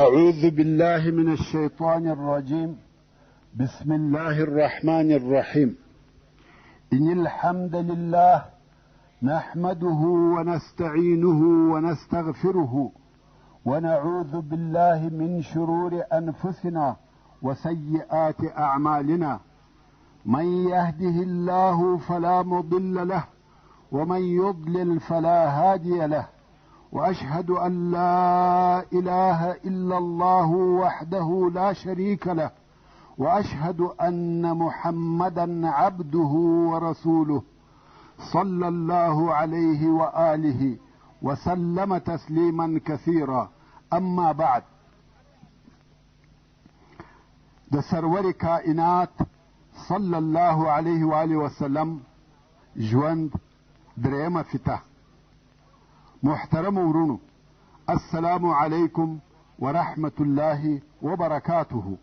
أعوذ بالله من الشيطان الرجيم. بسم الله الرحمن الرحيم. إن الحمد لله نحمده ونستعينه ونستغفره ونعوذ بالله من شرور أنفسنا وسيئات أعمالنا. من يهده الله فلا مضل له ومن يضلل فلا هادي له، وأشهد أن لا إله إلا الله وحده لا شريك له، وأشهد أن محمدا عبده ورسوله صلى الله عليه وآله وسلم تسليما كثيرا. أما بعد، د سرور کائنات صلى الله عليه وآله وسلم ژوند درېمه فتح. محترم ورونو، السلام علیکم ورحمت الله وبرکاته.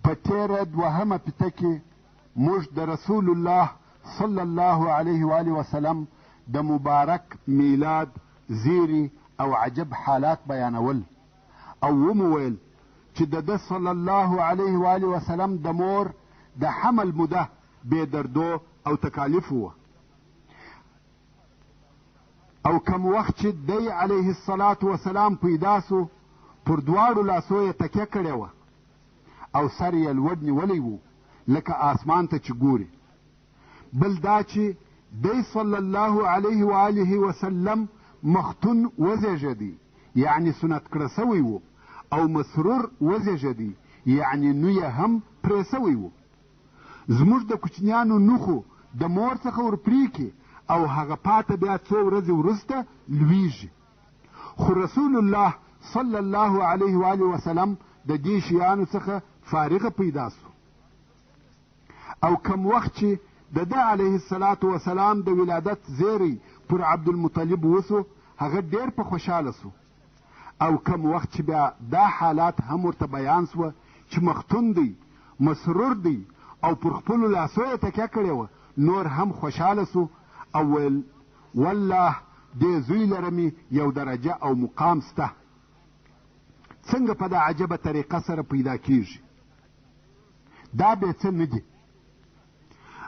په تیره دوهمه فته کې موږ د رسول الله صلی الله علیه و آله وسلم د مبارک میلاد زیری او عجب حالات بیانول، او ومویل چې د ده صلی الله علیه و آله وسلم د مور د حمل موده بې دردو او تکالیف وه، او کم وخت چې دی علیه الصلاة وسلام پیدا سو، پر دواړو لاسو یې تکیه کړې وه او سر یې لوړ نیولی و لکه آسمان ته چې ګوري. بل دا چې دی صلی الله علیه و آله وسلم مختون وزیږدی، یعنی سنت کړه سوی و، او مسرور وزیږدی، یعنی نو یې هم پرې سوی و. زموږ د کوچنیانو نوخو د مور څخه ورپریکي او هغه پاته بیا څو ورځې وروسته لویږي. خو رسول الله صلی الله علیه و آله وسلم د دې شیانو څخه فارغه پیدا سو، او کم وخت چې د ده علیه الصلاة وسلام د ولادت زیری پر عبدالمطلب وسو، هغه ډیر په خوشحاله سو. او کم وخت چې بیا دا حالات هم ورته بیان سوه چې مختون دی، مسرور دی، او پر خپلو لاسو یې تکیه کړې وه، نور هم خوشحاله سو او ویل والله دې زوی لرمې یو درجه او مقام سته. څنګه په دا عجبه طریقه سره پیدا کیږي؟ دا بې څه نه دي.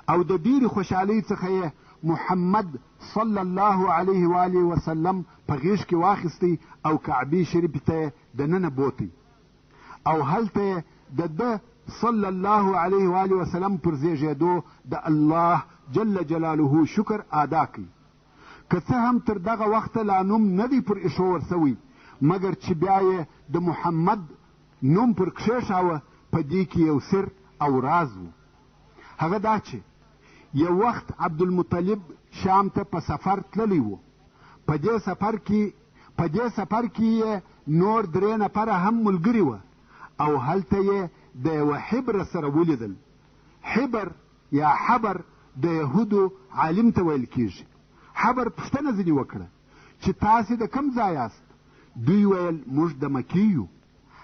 او د ډېرې خوشحالۍ څخه یې محمد صلی الله علیه و آله وسلم په غیږ کې واخیستی او کعبې شریفې ته یې دننه بوتی، او هلته یې د ده صلی الله علیه و آله وسلم پر زیږېدو د الله جل جلاله شکر ادا کړي. که څه هم تر دغه وخته لا نوم نه دی پر ایښول سوی، مګر چې بیا یې د محمد نوم پر کښېښاوه، په دې کې یو سر او راز و. هغه دا چې یو وخت عبدالمطلب شام ته په سفر تللی و. په دې سفر کې یې نور 3 نفره هم ملګري وه، او هلته یې د یوه حبر سره ولیدل. حبر یا حبر د یهودو عالم ته ویل کیږي. حبر پوښتنه ځینې وکړه چې تاسې د کوم ځای یاست؟ دوی ویل موږ د مکې یو.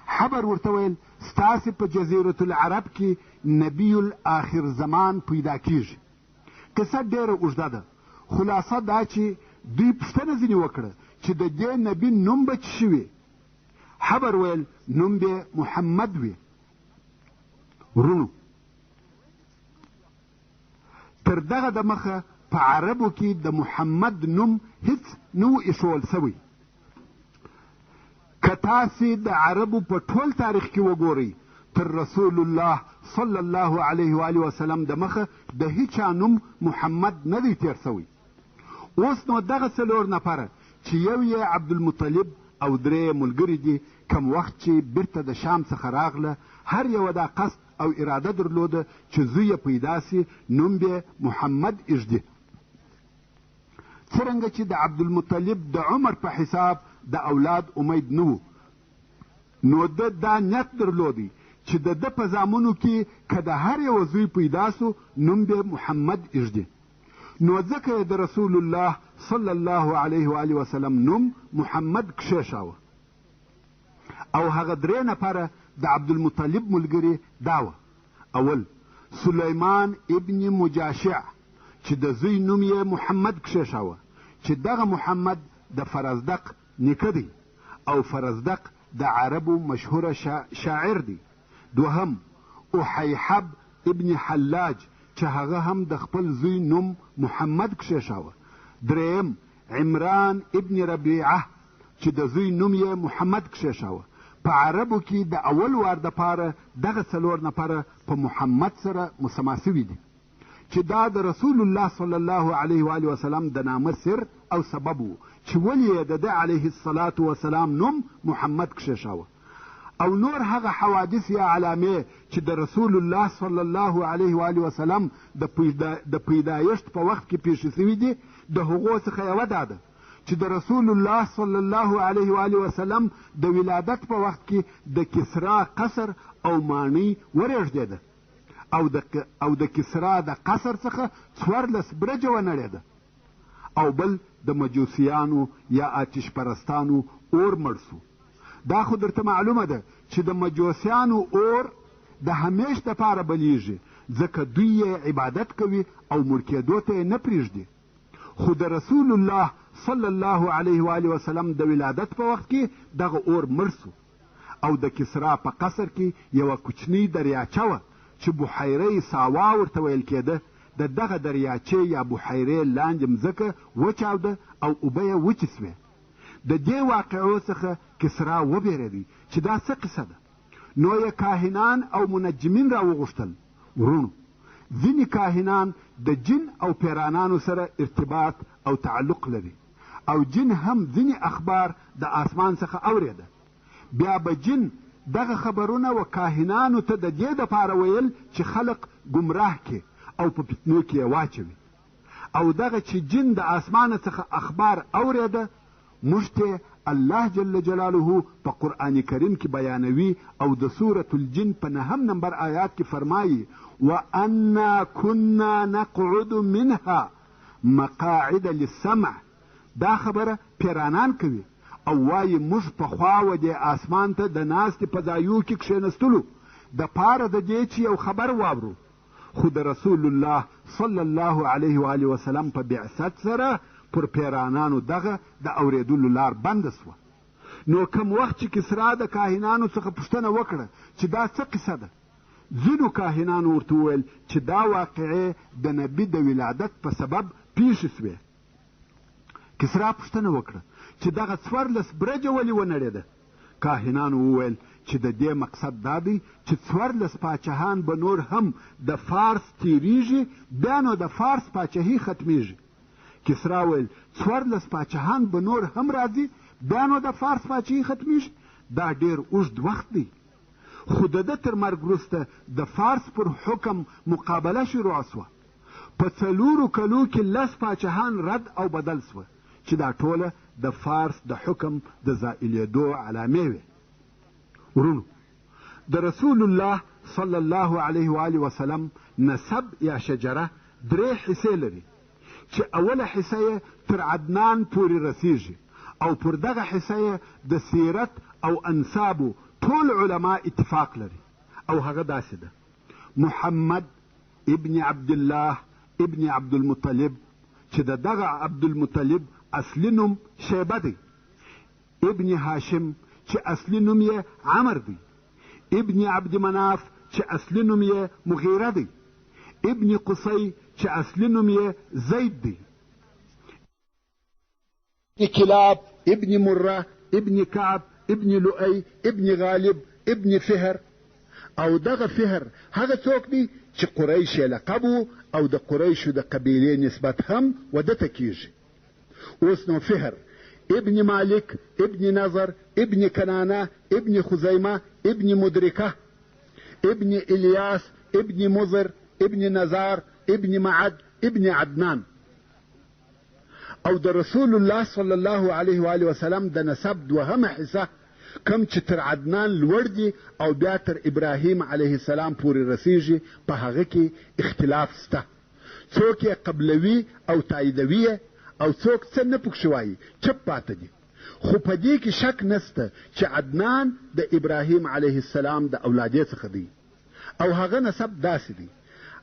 حبر ورته ویل ستاسې په جزیرة العرب کې نبی الاخر زمان پیدا کیږي. قصه ډیره اوږده ده، خلاصه دا چې دوی پوښتنه ځینې وکړه چې د دې نبي نوم به څه وي؟ حبر ویل نوم به محمد وي. ورونو، تر دغه د مخه په عربو کې د محمد نوم هیڅ نه و ایښول سوی. که تاسې د عربو په ټول تاریخ کې وګورئ، تر رسول الله صلی الله علیه و آله وسلم د مخه د هیچا نوم محمد نه دی تیر سوی. اوس نو دغه 4 نفره چې یو یې عبدالمطلب او 3 ملګري دي، کم وخت چې بیرته د شام څخه راغله، هر یو دا قصد او اراده درلوده چې زوی پیدا سي، نوم به محمد ایږدي. څرنګه چې د عبدالمطلب د عمر په حساب د اولاد امید نه و، نو ده دا نیت درلودی چې د ده په زامنو کې که د هر یو زوی پیدا سو، نوم به محمد ایږدي. نو ځکه یې د رسول الله صلی الله علیه و آله وسلم نوم محمد کښېښاوه. او هغه 3 نفره د عبدالمطلب ملګري دا وه: اول سلیمان ابن مجاشع چې د زوی نوم یې محمد کښېښاوه، چې دغه محمد د فرزدق نیکه دی، او فرزدق د عربو مشهوره شاعر دی. دوهم احیحب ابن حلاج چې هغه هم د خپل زوی نوم محمد کښېښاوه. دریم عمران ابن ربیعه چې د زوی نوم یې محمد کښېښاوه. په عربو کې د اول وار دپاره دغه 4 نفره په محمد سره مسما سوي دي چې دا د رسول الله صلی الله علیه و آله وسلم د نامه سر او سبب و چې ولې یې د ده علیه الصلاة وسلام نوم محمد کښېښاوه. او نور هغه حوادث یا علامې چې د رسول الله صلی الله علیه و آله وسلم د پیدایښت په وخت کې پیښې سوي دي، د هغو څخه یوه دا ده چې د رسول الله صلی الله علیه و آله وسلم د ولادت په وخت کې د کسرا قصر او ماڼۍ ورېږدېده او د کسرا د قصر څخه 14 برجه ونړېده. او بل د مجوسیانو یا آتش پرستانو اور مړ سو. دا خو درته معلومه ده چې د مجوسیانو اور د همیش دپاره بلیږي، ځکه دوی یې عبادت کوي او مړ کېدو ته یې نه پرېږدي. خو د رسول الله صلی الله علیه و آله وسلم د ولادت په وخت کې دغه اور مړ سو. او د کسرا په قصر کې یوه کوچنۍ دریاچه وه چې بحیره ساوا ورته ویل کېده. د دغه دریاچې یا بحیرې لاندې مځکه وچاوده او اوبه یې وچې سوې. د دې واقعو څخه کسرا وبېرېدی چې دا څه قصه ده. نو یې کاهنان او منجمین را وغوښتل. ورونو، ځینې کاهنان د جن او پیرانانو سره ارتباط او تعلق لري، او جن هم ځینې اخبار د آسمان څخه اورېده. بیا به جن دغه خبرونه و کاهنانو ته د دې دپاره ویل چې خلق گمراه کې او په فتنو کې یې واچوي. او دغه چې جن د آسمانه څخه اخبار اورېده، موږ ته الله جل جلاله په قرآن کریم کې بیانوي او د سورة الجن په 9 نمبر آیات کې فرمایي وَأَنَّا كُنَّا نَقْعُدُ مِنْهَا مَقَاعِدَ لِلسَّمْعِ. دا خبره پیرانان کوي او وایي موږ پخوا و دې آسمان ته د ناستې په ځایو کې کښېنستلو د پاره د دې چې یو خبر واورو. خو د رسول الله صلی الله علیه و آله وسلم په بعثت سره پر پیرانانو دغه د اورېدلو لار بنده سوه. نو کم وخت چې کسرا د کاهنانو څخه پوښتنه وکړه چې دا څه قصه ده، ځینو کاهنانو ورته وویل چې دا واقعې د نبي د ولادت په سبب پیښې سوې. کسرا پوښتنه وکړه چې دغه 14 برجه ولې ونړېده. کاهنانو وویل چې د دې مقصد دا دی چې 14 پاچاهان به نور هم د فارس تیریږي، بیا نو د فارس پاچاهي ختمیږي. کسرا ویل 14 پاچاهان به نور هم راځي، بیا نو د فارس پاچاهي ختمیږي. دا ډېر اوږد وخت دی. خو د ده تر مرګ وروسته د فارس پر حکم مقابله شروع سوه. په 4 کلو کې 10 پاچاهان رد او بدل سوه چې دا ټوله د فارس د حکم د زائلېدو علامې وې. ورونو، د رسول الله صلی الله علیه و آله وسلم نسب یا شجره 3 حصې لري چې اوله حصه یې تر عدنان پورې رسیږي او پر دغه حصه یې د سیرت او انسابو ټول علما اتفاق لري، او هغه داسې ده: محمد ابن عبدالله ابن عبدالمطلب چې د دغه عبدالمطلب اصلي نوم شیبه دی، ابن هاشم چې اصلي نوم یې عمر دی، ابن عبد مناف چې اصلي نوم یې مغیره دی، ابن قصی چې اصلي نوم یې زید دی، کلاب ابن مره ابن کعب ابن لؤی ابن غالب ابن فهر. او دغه فهر هغه څوک دی چې قریش یې لقب او د قریشو د قبیلې نسبت هم ودته کیږي. اوس نو فهر ابن مالک ابن نظر ابن کنانه ابن خزیمه ابن مدرکه ابن الیاس ابن مضر ابن نزار ابن معد ابن عدنان. او د رسول الله صلی الله علیه و آله وسلم د نسب 2 حصه کم چې تر عدنان لوړ دي او بیا تر ابراهیم علیه السلام پورې رسیږي، په هغه کې اختلاف سته. څوک یې قبلوي او تاییدوي او څوک څه نه پکښې وایي، چپ پاته دي. خو په دې کې شک نسته چې عدنان د ابراهیم علیه السلام د اولادې څخه دی، او هغه نسب داسې دی: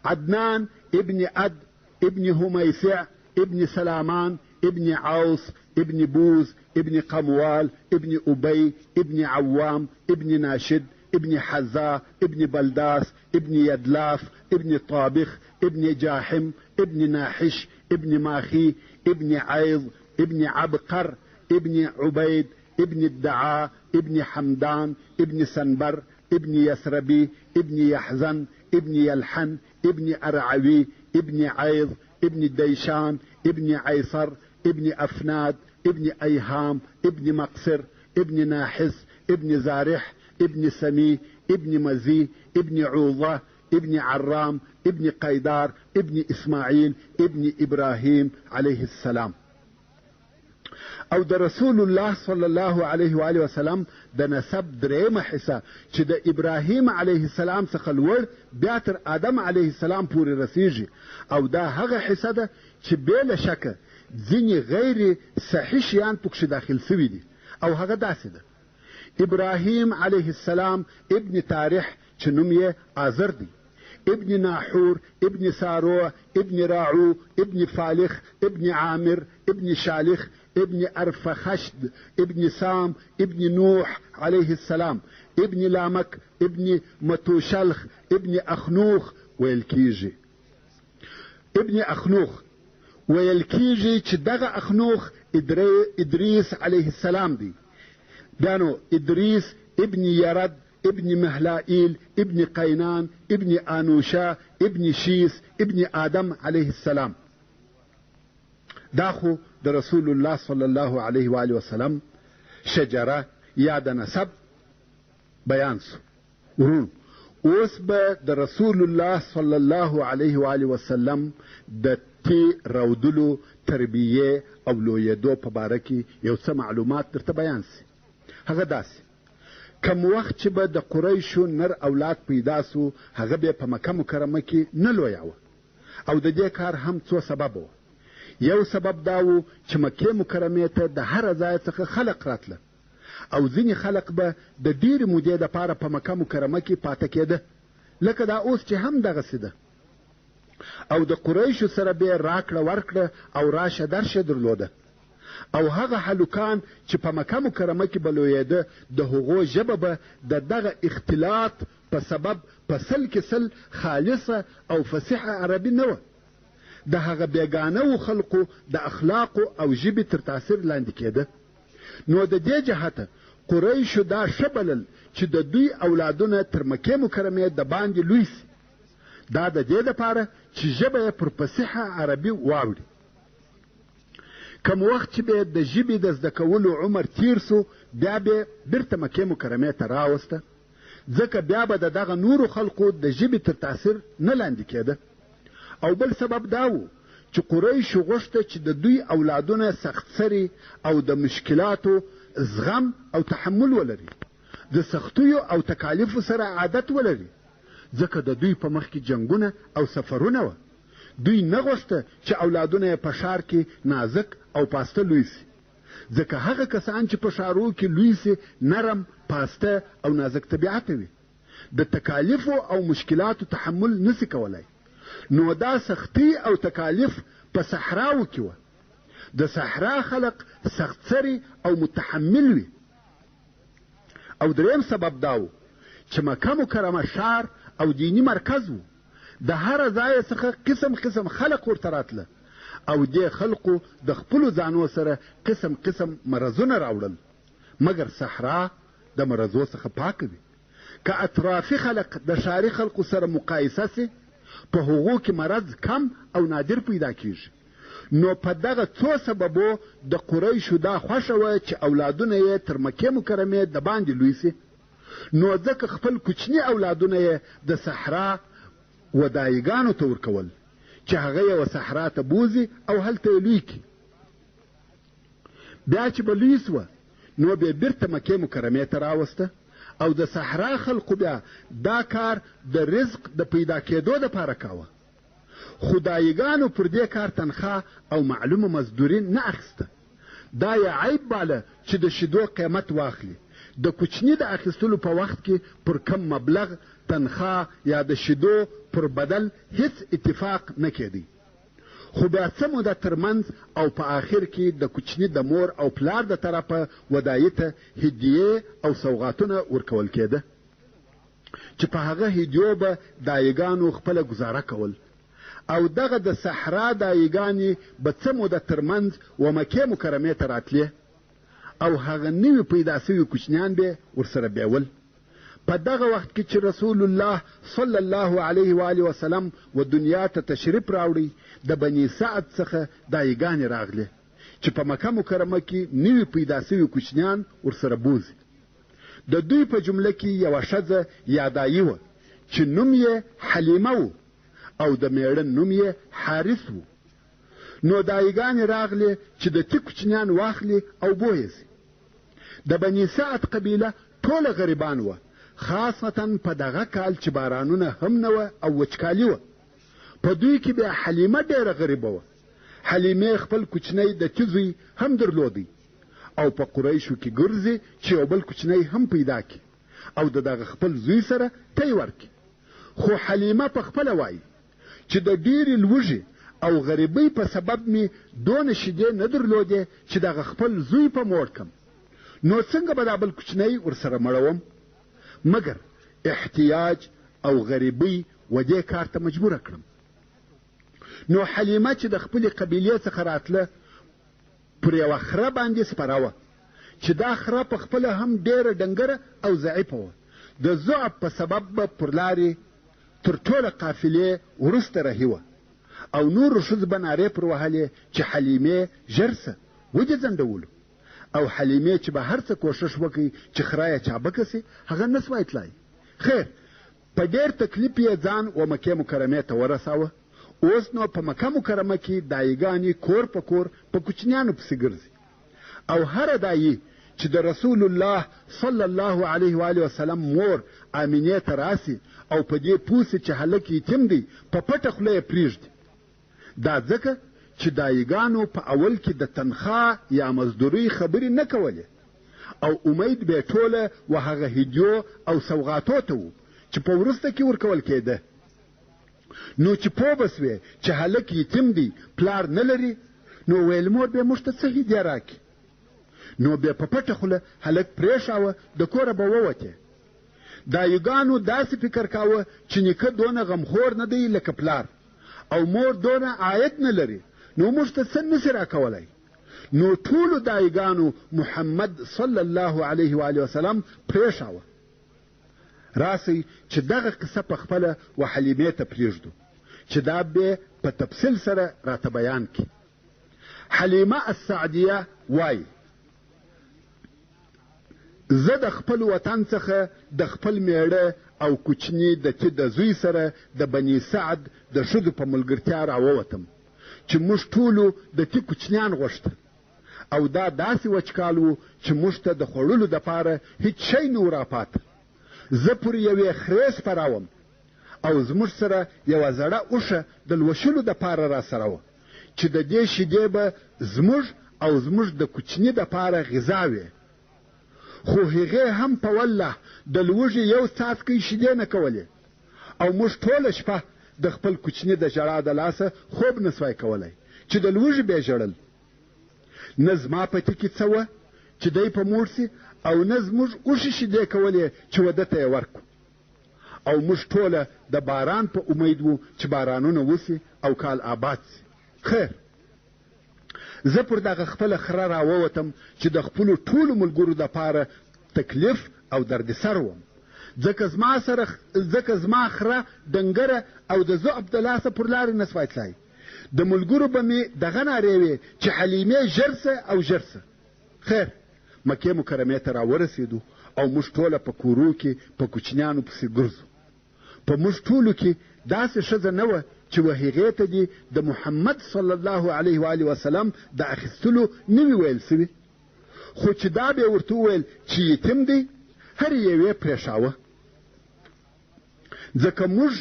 عدنان ابن عد ابن همیسع ابن سلامان ابن عوص ابن بوز ابن قموال ابن أبي ابن عوام ابن ناشد ابن حزاء ابن بلداس ابن يدلاف ابن طابخ ابن جاحم ابن ناحش ابن ماخي ابن عيض ابن عبقر ابن عبيد ابن الدعاء ابن حمدان ابن سنبر ابن يسربي ابن يحزن ابن يلحن ابن أرعوي ابن عيض ابن ديشان ابن عيصر ابن أفناد ابن أيهام ابن مقصر ابن ناحس ابن زارح ابن سمي ابن مزي ابن عوضة ابن عرام ابن قيدار ابن إسماعيل ابن إبراهيم عليه السلام. او د رسول الله صلی الله علیه و آله وسلم د نسب درېمه حصه چې د ابراهیم علیه السلام څخه لوړ بیا تر آدم علیه السلام پورې رسیږي، او دا هغه حصه ده چې بې له شکه ځینې غیر صحیح شیان پکښې داخل سوي دي، او هغه داسې ده: ابراهیم علیه السلام ابن تارح چې نوم یې آزر دی، ابن ناحور ابن ساروع ابن راعو ابن فالخ ابن عامر ابن شالخ ابن أرفخشد ابن سام ابن نوح عليه السلام ابن لامك ابن متوشلخ ابن أخنوخ ويلكيجي ابن أخنوخ ويلكيجي چې دغه أخنوخ إدريس عليه السلام دی. بيانو إدريس ابن يرد ابن مهلائيل ابن قينان ابن آنوشا ابن شيس ابن آدم عليه السلام. دا خو د رسول الله صلی الله علیه و آله وسلم شجره یا د نسب بیان سو. ورون اوس به د رسول الله صلی الله علیه و آله وسلم د تی رودلو تربیه او لویدو په باره کې یو څه معلومات درته بیان سي. هغه داسې: کم وخت چې به د قریشو نر اولاد پیدا سو، هغه به په مکه مکرمه کې نه لویاوه، او د دې کار هم څو سبب و. یو سبب دا و چې مکې مکرمې ته د هر ځای څخه خلق راتله، او ځینې خلق به د ډېرې مودې دپاره په مکه مکرمه کې پاته کېده، لکه دا اوس چې هم دغسې ده. او د قریشو سره به راکړه ورکړه او راشه درشه درلوده، او هغه هلکان چې په مکه مکرمه کې به لویېده د هغو ژبه به د دغه اختلاط په سبب په سل کې سل خالصه او فصیحه عربي نه وه، د هغه بیګانه خلقو د اخلاقو او ژبې تر تاثیر لاندې کېده. نو د دې جهته قریشو دا ښه بلل چې د دوی اولادونه تر مکې مکرمې د باندې لوی سي، دا د دې دپاره چې ژبه یې پر فصیحه عربي واوړي. کم وخت چې به د ژبې د زده کولو عمر تیر سو، بیا به بیرته مکې مکرمې ته راوسته، ځکه بیا به د دغه نورو خلقو د ژبې تر تاثیر نه لاندې کېده. او بل سبب دا و چې قریشو غوښته چې د دوی اولادونه سخت سري او د مشکلاتو زغم او تحمل ولري، د سختیو او تکالیفو سره عادت ولري، ځکه د دوی په مخ کې جنګونه او سفرونه وه. دوی نه غوښته چې اولادونه یې په ښار کې نازک او پاسته لوی سي، ځکه هغه کسان چې په ښارو کې لوی سي نرم، پاسته او نازک طبیعته وي، د تکالیفو او مشکلاتو تحمل نسی کولای. نو دا سختی او تکالیف په صحراو کې وه. د صحرا خلق سخت سری او متحمل وي. او دریم سبب دا و چې مکه مکرمه ښار او دینی مرکز و، د هر ځای څخه قسم قسم خلق ورته راتله، او دې خلقو د خپلو ځانو سره قسم قسم مرضونه راوړل، مګر صحرا د مرضو څخه پاکه وي. که اطرافي خلق د ښاري خلقو سره مقایسه سي، په هغو کې مرض کم او نادر پیدا کیږي. نو په دغه څو سببو د قریشو دا خوښه وه چې اولادونه یې تر مکې مکرمې د باندې لوی سي، نو ځکه خپل کوچني اولادونه یې د صحرا ودایګانو ته ورکول چې هغه یې و صحرا ته بوځي او هلته یې لوی کړي. بیا چې به لوی سوه، نو بیا بیرته مکې مکرمې ته راوسته، او د صحرا خلقو بیا دا کار د رزق د پیدا کېدو دپاره کاوه. خدایګانو پر دې کار تنخواه او معلومه مزدوري نه اخیسته. دا یې عیب باله چې د شیدو قیمت واخلي. د کوچني د اخیستلو په وخت کې پر کم مبلغ تنخواه یا د شیدو پر بدل هیڅ اتفاق نه کېدی. خو بیا څه موده ترمنځ او په آخر کې د کوچني د مور او پلار د طرفه ودایي ته هدیې او سوغاتونه ورکول کېده چې په هغه هدیو به دایګانو خپله ګزاره کول او دغه د صحرا دایګانې به څه موده ترمنځ و مکې مکرمې ته راتلې او هغه نوي پیدا سوي کوچنیان به ورسره بیول. په دغه وخت کې چې رسول الله صلی الله علیه و آله وسلم و دنیا ته تشریف راوړی د بني سعد څخه دایګانې راغلې چې په مکه مکرمه کې نوي پیدا سوي کوچنیان ورسره بوځي. د دوی په جمله کې یوه ښځه یا دایي وه چې نوم یې حلیمه و او د میړه نوم یې حارث و. نو دایګانې راغلې چې د تی کوچنیان واخلي او بویسي. د بني سعد قبیله ټوله غریبان وه، خاصتا په دغه کال چې بارانونه هم نه وه او وچکالي وه. په دوی کې بیا حلیمه ډېره غریبه وه. حلیمې خپل کوچنی د تی زوی هم درلودی او په قریشو کې ګرځي چې یو بل کوچنی هم پیدا کړي او د دغه خپل زوی سره تی ورکړي. خو حلیمه په خپله وایي چې د ډېرې لوږې او غریبۍ په سبب مې دونه شیدې نه درلودې چې دغه خپل زوی په موړ کم، نو څنګه به دا بل کوچنی ورسره مړوم؟ مګر احتیاج او غریبۍ و دې کار ته مجبوره کړم. نو حلیمه چې د خپلې قبیلې څخه راتله پر یوه خره باندې سپره وه چې دا خره په خپله هم ډېره ډنګره او ضعیفه وه. د ضعف په سبب به پر لارې تر ټوله قافلې وروسته رهي وه او نورو ښځو به نارې پر وهلې چې حلیمې ژر سه ودې ځنډولو. او حلیمې چې به هر څه کوښښ وکړي چې خره یې چابکه سي هغه نه سوای تلای. خیر په ډېر تکلیف یې ځان و مکې مکرمې ته ورساوه. اوس نو په مکه مکرمه کې دایګانې کور په کور په کوچنیانو پسې ګرځي او هره دایي چې د رسول الله صلی الله علیه و آله وسلم مور امینې ته راسي او په دې پوه سي چې هلک یتیم دی په پټه خوله یې پرېږدي. دا ځکه چې دایګانو په اول کې د تنخوا یا مزدورۍ خبرې نه کولې او امید به ټوله و هغه هدیو او سوغاتو ته و چې په وروسته کې ورکول کېده. نو چې پوه به سوې چې هلک یتیم دی پلار نه لري نو ویل مور به موږ ته څه هدیه راکړي. نو بیا په پټه خوله هلک پرېښاوه د کوره به ووتې. دایګانو داسې فکر کاوه چې نیکه دونه غمخور نه دی لکه پلار او مور دونه عاید نه لري نو موږ ته څه نسي راکولی. نو ټولو دایګانو محمد صلی الله علیه و آله وسلم پرېښاوه. راسئ چې دغه قصه په خپله و حلیمې ته پرېږدو چې دا به په تفصیل سره راته بیان کړي. حلیمه السعدیه وایي زه د خپل وطن څخه د خپل میړه او کوچني د تی د زوی سره د بني سعد د ښځو په ملګرتیا راووتم چې موږ ټولو د تی کوچنیان غوښتل او دا داسې وچکال و چې موږ ته د خوړلو دپاره هیڅ شی نه و راپاته. زه پر یوې خرې سپراوم او زموږ سره یوه زړه اوښه د لوشلو دپاره را سره وه چې د دې شیدې به زموږ او زموږ د کوچني دپاره غذا وې. خو هغې هم په والله د لوږې یو څاڅکی شیدې نه کولې او موږ ټوله شپه د خپل کوچني د ژړا د لاسه خوب نه سوای کولی چې د لوږې به یې ژړل. نه زما په تکې څه وه چې دی په موړ سي او نه زموږ اوښې شیدې کولې چې واده ته یې ورکړو او موږ ټوله د باران په امید وو چې بارانونه وسي او کال آباد سي. خیر زه پر دغه خپله خره راووتم چې د خپلو ټولو ملګرو دپاره تکلیف او دردسر وم ځکه زما خره ډنګره او د ضعف د لاسه پر لارې نه سوای تلای. د ملګرو به مې دغه نارې وې چې حلیمې ژر سه او ژر سه. خیر مکې مکرمې ته راورسېدو او موږ ټوله په کورو کې په کوچنیانو پسې ګرځو. په موږ ټولو کې داسې ښځه نه وه چې و هغې ته دې د محمد صلی الله علیه و آله وسلم د اخیستلو نه وي ویل سوي، خو چې دا به یې ورته وویل چې یتیم دی هر یوې پرېښاوه. ځکه موږ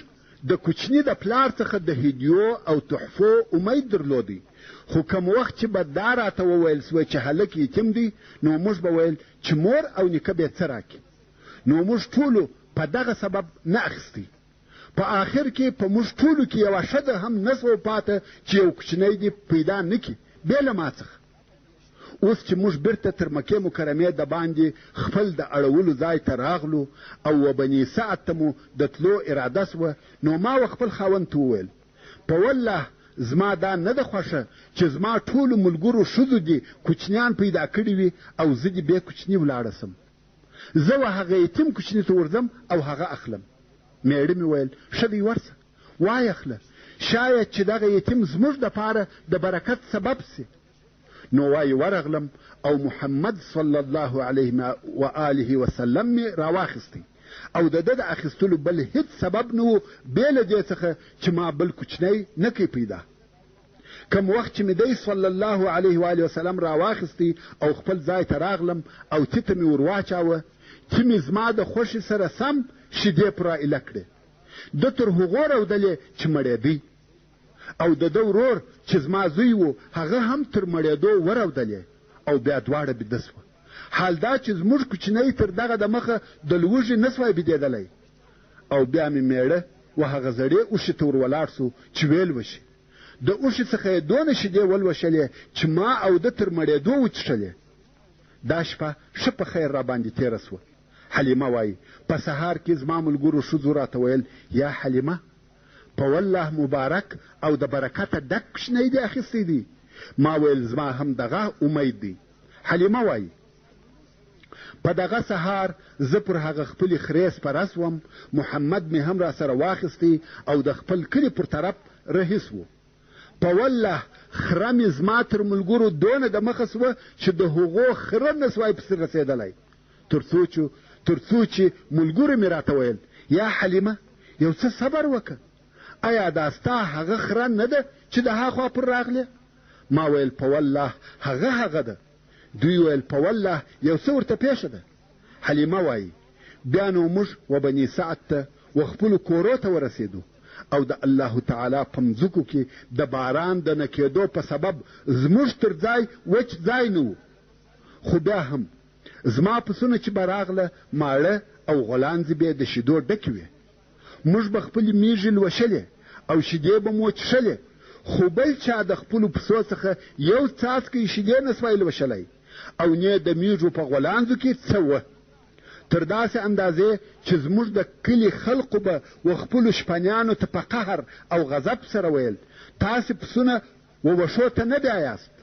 د کوچني د پلار څخه د هدیو او تحفو امید درلودی، خو کوم وخت چې به دا راته وویل سوی چې هلک یتیم دی نو موږ به ویل چې مور او نیکه به یې څه راکړي. نو موږ ټولو په دغه سبب نه اخیستی. په آخر کې په موږ ټولو کې یوه ښځه هم نسوه پاته چې یو کوچنی دې پیدا نه کړي بې له ما څخه. اوس چې موږ بیرته تر مکې مکرمې د باندې خپل د اړولو ځای ته راغلو او و بني سعد ته مو د تلو اراده سوه، نو ما و خپل خاوند ته وویل په والله زما دا نه ده خوښه چې زما ټولو ملګرو ښځو دې کوچنیان پیدا کړي وي او زه دې بې کوچني ولاړه سم. زه و هغه یتیم کوچني ته ورځم او هغه اخلم. میړه مې ویل ښه دی ورسه وایې اخله، شاید چې دغه یتیم زموږ دپاره د برکت سبب سي. نو وایي ورغلم او محمد صلی الله علیه و آله وسلم مې راواخیستی او د ده د اخیستلو بل هیڅ سبب نه و بې له دې څخه چې ما بل کوچنی نه کوي پیدا. کم وخت چې مې دی صلی الله علیه و آله وسلم راواخیستی او خپل ځای ته راغلم او تیته مې ور واچاوه، چې مې زما د خوښې سره سم شیدې پر رایله کړې. ده تر هغو رودلې چې مړېدی او د ده ورور چې زما زوی و هغه هم تر مړېدو ورودلې او بیا دواړه بیده سوه. حال دا چې زموږ کوچنی تر دغه د مخه د لوږې نه سوی بیدېدلی. او بیا مې میړه و هغه زړې اوښې ته ور ولاړ سو چې ویل وشي. د اوښې څخه یې دونه شیدې ولوشلې چې ما او ده تر مړېدو وڅښلې. دا شپه ښه په خیر راباندې تېره سوه. حلیمه وایي په سهار کې زما ملګرو ښځو راته ویل یا حلیمه په والله مبارک او د برکته ډک کوچنی دې اخیستی دی. ما ویل زما هم دغه امید دی. حلیمه وایي په دغه سهار زه پر هغه خپلې خرې سپره سوم، محمد مې هم را سره واخیستی او د خپل کلي پر طرف رهي سو. په والله خره مې زما تر ملګرو دونه د مخه سوه چې د هغو خره نه سوای پسې رسېدلی، تر څو چې ملګرو مې راته ویل یا حلیمه یو څه صبر وکړه، آیا دا ستا هغه خره نه ده چې د هاخوا پر راغلې؟ ما ویل په والله هغه ده. دوی ویل په والله یو څه ورته پیښه ده. حلیمه وایي بیا نو موږ و بني سعد ته و خپلو کورو ته ورسېدو او د الله تعالی په مځکو کې د باران د نه کېدو په سبب زموږ تر ځای وچ ځای نه و. خو بیا هم زما پسونه چې به راغله ماړه او غولانځې به د شیدو ډکې وې. موږ به خپلې میږې لوشلې او شیدې به مو څښلې، خو بل چا د خپلو پسو څخه یو څاڅکی شیدې نه سوای لوشلی او نه د میږو په غولانځو کې څه وه. تر داسې اندازې چې زموږ د کلي خلقو به و خپلو شپنیانو ته په قهر او غضب سره ویل تاسې پسونه و وښو ته نه بیایاست،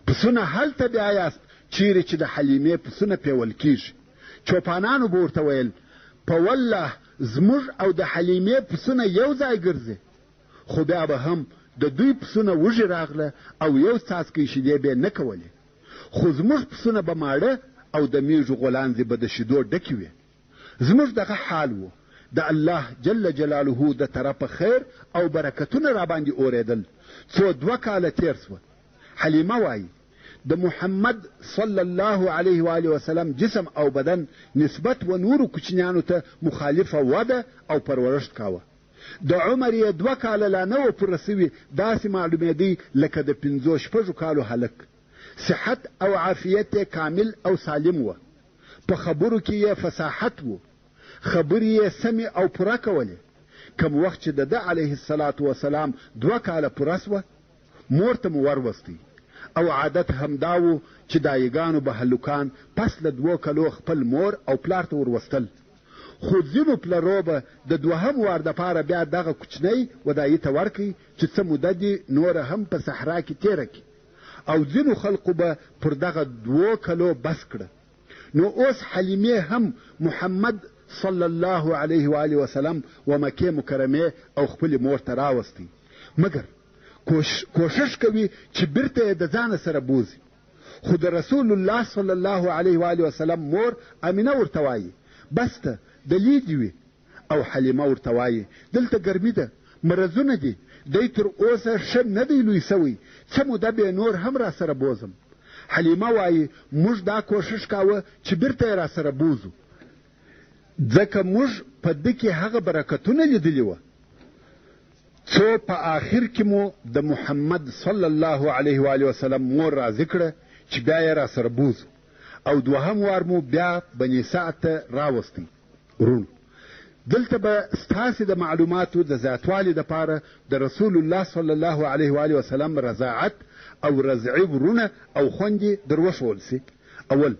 پسونه هلته بیایاست چیرې چې د حلیمې پسونه پیول کیږي. چوپانانو به ورته ویل په والله زموږ او د حلیمې پسونه یو ځای ګرځي. خو بیا به هم د دوی پسونه وږي راغله او یو څاڅکی شیدې به نه کولې، خو زموږ پسونه به ماړه او د میږو غولانځې به د شیدو ډکې وې. زموږ دغه حال و. د الله جل جلاله د طرفه خیر او برکتونه راباندې اورېدل. څو 2 کاله تېر سوه. حلیمه وایي د محمد صلی الله علیه و آله وسلم جسم او بدن نسبت و نورو کوچنیانو ته مخالفه وده او پرورشت کاوه. د عمر یې 2 کاله لا نه و پوره سوي، داسې معلومېدی لکه د 5-6 کالو هلک. صحت او عافیت یې کامل او سالم و. په خبرو کې یې فصاحت و، خبرې یې سمې او پوره کولې. کم وخت چې د ده علیه الصلاة وسلام 2 کاله پوره سوه، مور ته مو وروستی او عادت هم دا و چې دایګانو به هلکان پس له 2 کلو خپل مور او پلار ته وروستل. خو ځینو پلرو به د 2هم وار دپاره بیا دغه کوچنی ودایي ته ورکوي چې څه موده دې نوره هم په صحرا کې تېره کړي، او ځینو خلقو به پر دغه 2 کلو بس کړه. نو اوس حلیمې هم محمد صلی الله علیه و آله وسلم و مکې مکرمې او خپلې مور ته راوستی، مګر کوشش کوي چې بیرته یې د ځانه سره بوزي. خو د رسول الله صلی الله علیه و آله وسلم مور امینه ورته وایي بس ته دلې دې وي، او حلیمه ورته وایي دلته ګرمي ده، مرضونه دي، دی تر اوسه ښه نه دی لوی سوی، څه موده به نور هم را سره بوزم. حلیمه وایي موږ دا کوشش کاوه چې بیرته یې را سره بوزو، ځکه موږ په ده کې هغه برکتونه لیدلي وه څو په آخر کې مو د محمد صلی الله علیه و آله وسلم مور راضي کړه چې بیا یې را سره بوزو، او 2هم وار مو بیا بني سعد ته راوستی. ورونو دلته به ستاسې د معلوماتو د زیاتوالي دپاره د رسول الله صلی الله علیه و آله وسلم رضاعت او رضعي ورونه او خوندې در وښول سي. اول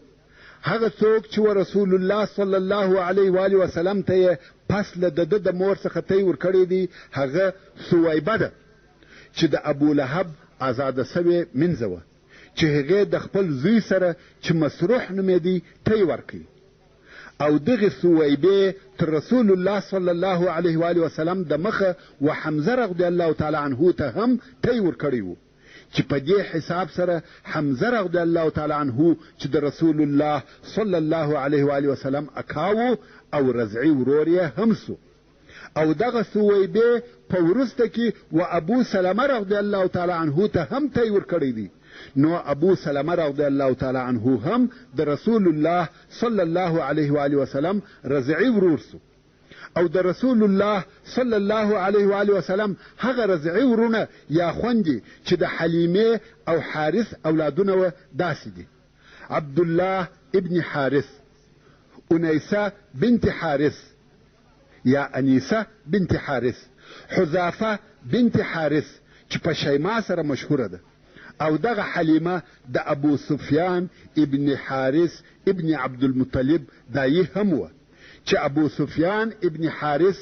هغه څوک چې رسول الله صلی الله علیه و آله وسلم ته یې پس له د ده د مور څخه تی ورکړی دی هغه ثویبه ده چې د ابولهب ازاده سوې منځه وه چې هغې د خپل زوی سره چې مسروح نومېدی تی ورکړي او دغې ثویبې تر رسول الله صلی الله علیه و آله وسلم د مخه و حمزه رضی الله تعالی عنه ته هم تی ورکړی و چې په دې حساب سره حمزه رضی الله تعالی عنه چې د رسول الله صلی الله علیه و آله وسلم اکاو او رضعي ورور یې هم سو او دغه ثویبې په وروسته کې و ابو سلمه رضی الله تعالی عنه ته هم تی ورکړی دی. نو ابو سلمه رضی الله تعالی عنه هم د رسول الله صلی الله علیه و آله وسلم رضعي ورور سو او د رسول الله صلی الله علیه و آله وسلم هغه رضعي ورونه یا خوندې چې د حلیمې او حارث اولادونه وه داسې دي: عبدالله ابن حارث، انیسه بنت حارث یا انیسه بنت حارث، حذافه بنت حارث چې په شیما سره مشهوره ده، او دغه حلیمه د ابو سفیان ابن حارث ابن عبدالمطلب دایي هم وه چې ابو سفیان ابن حارث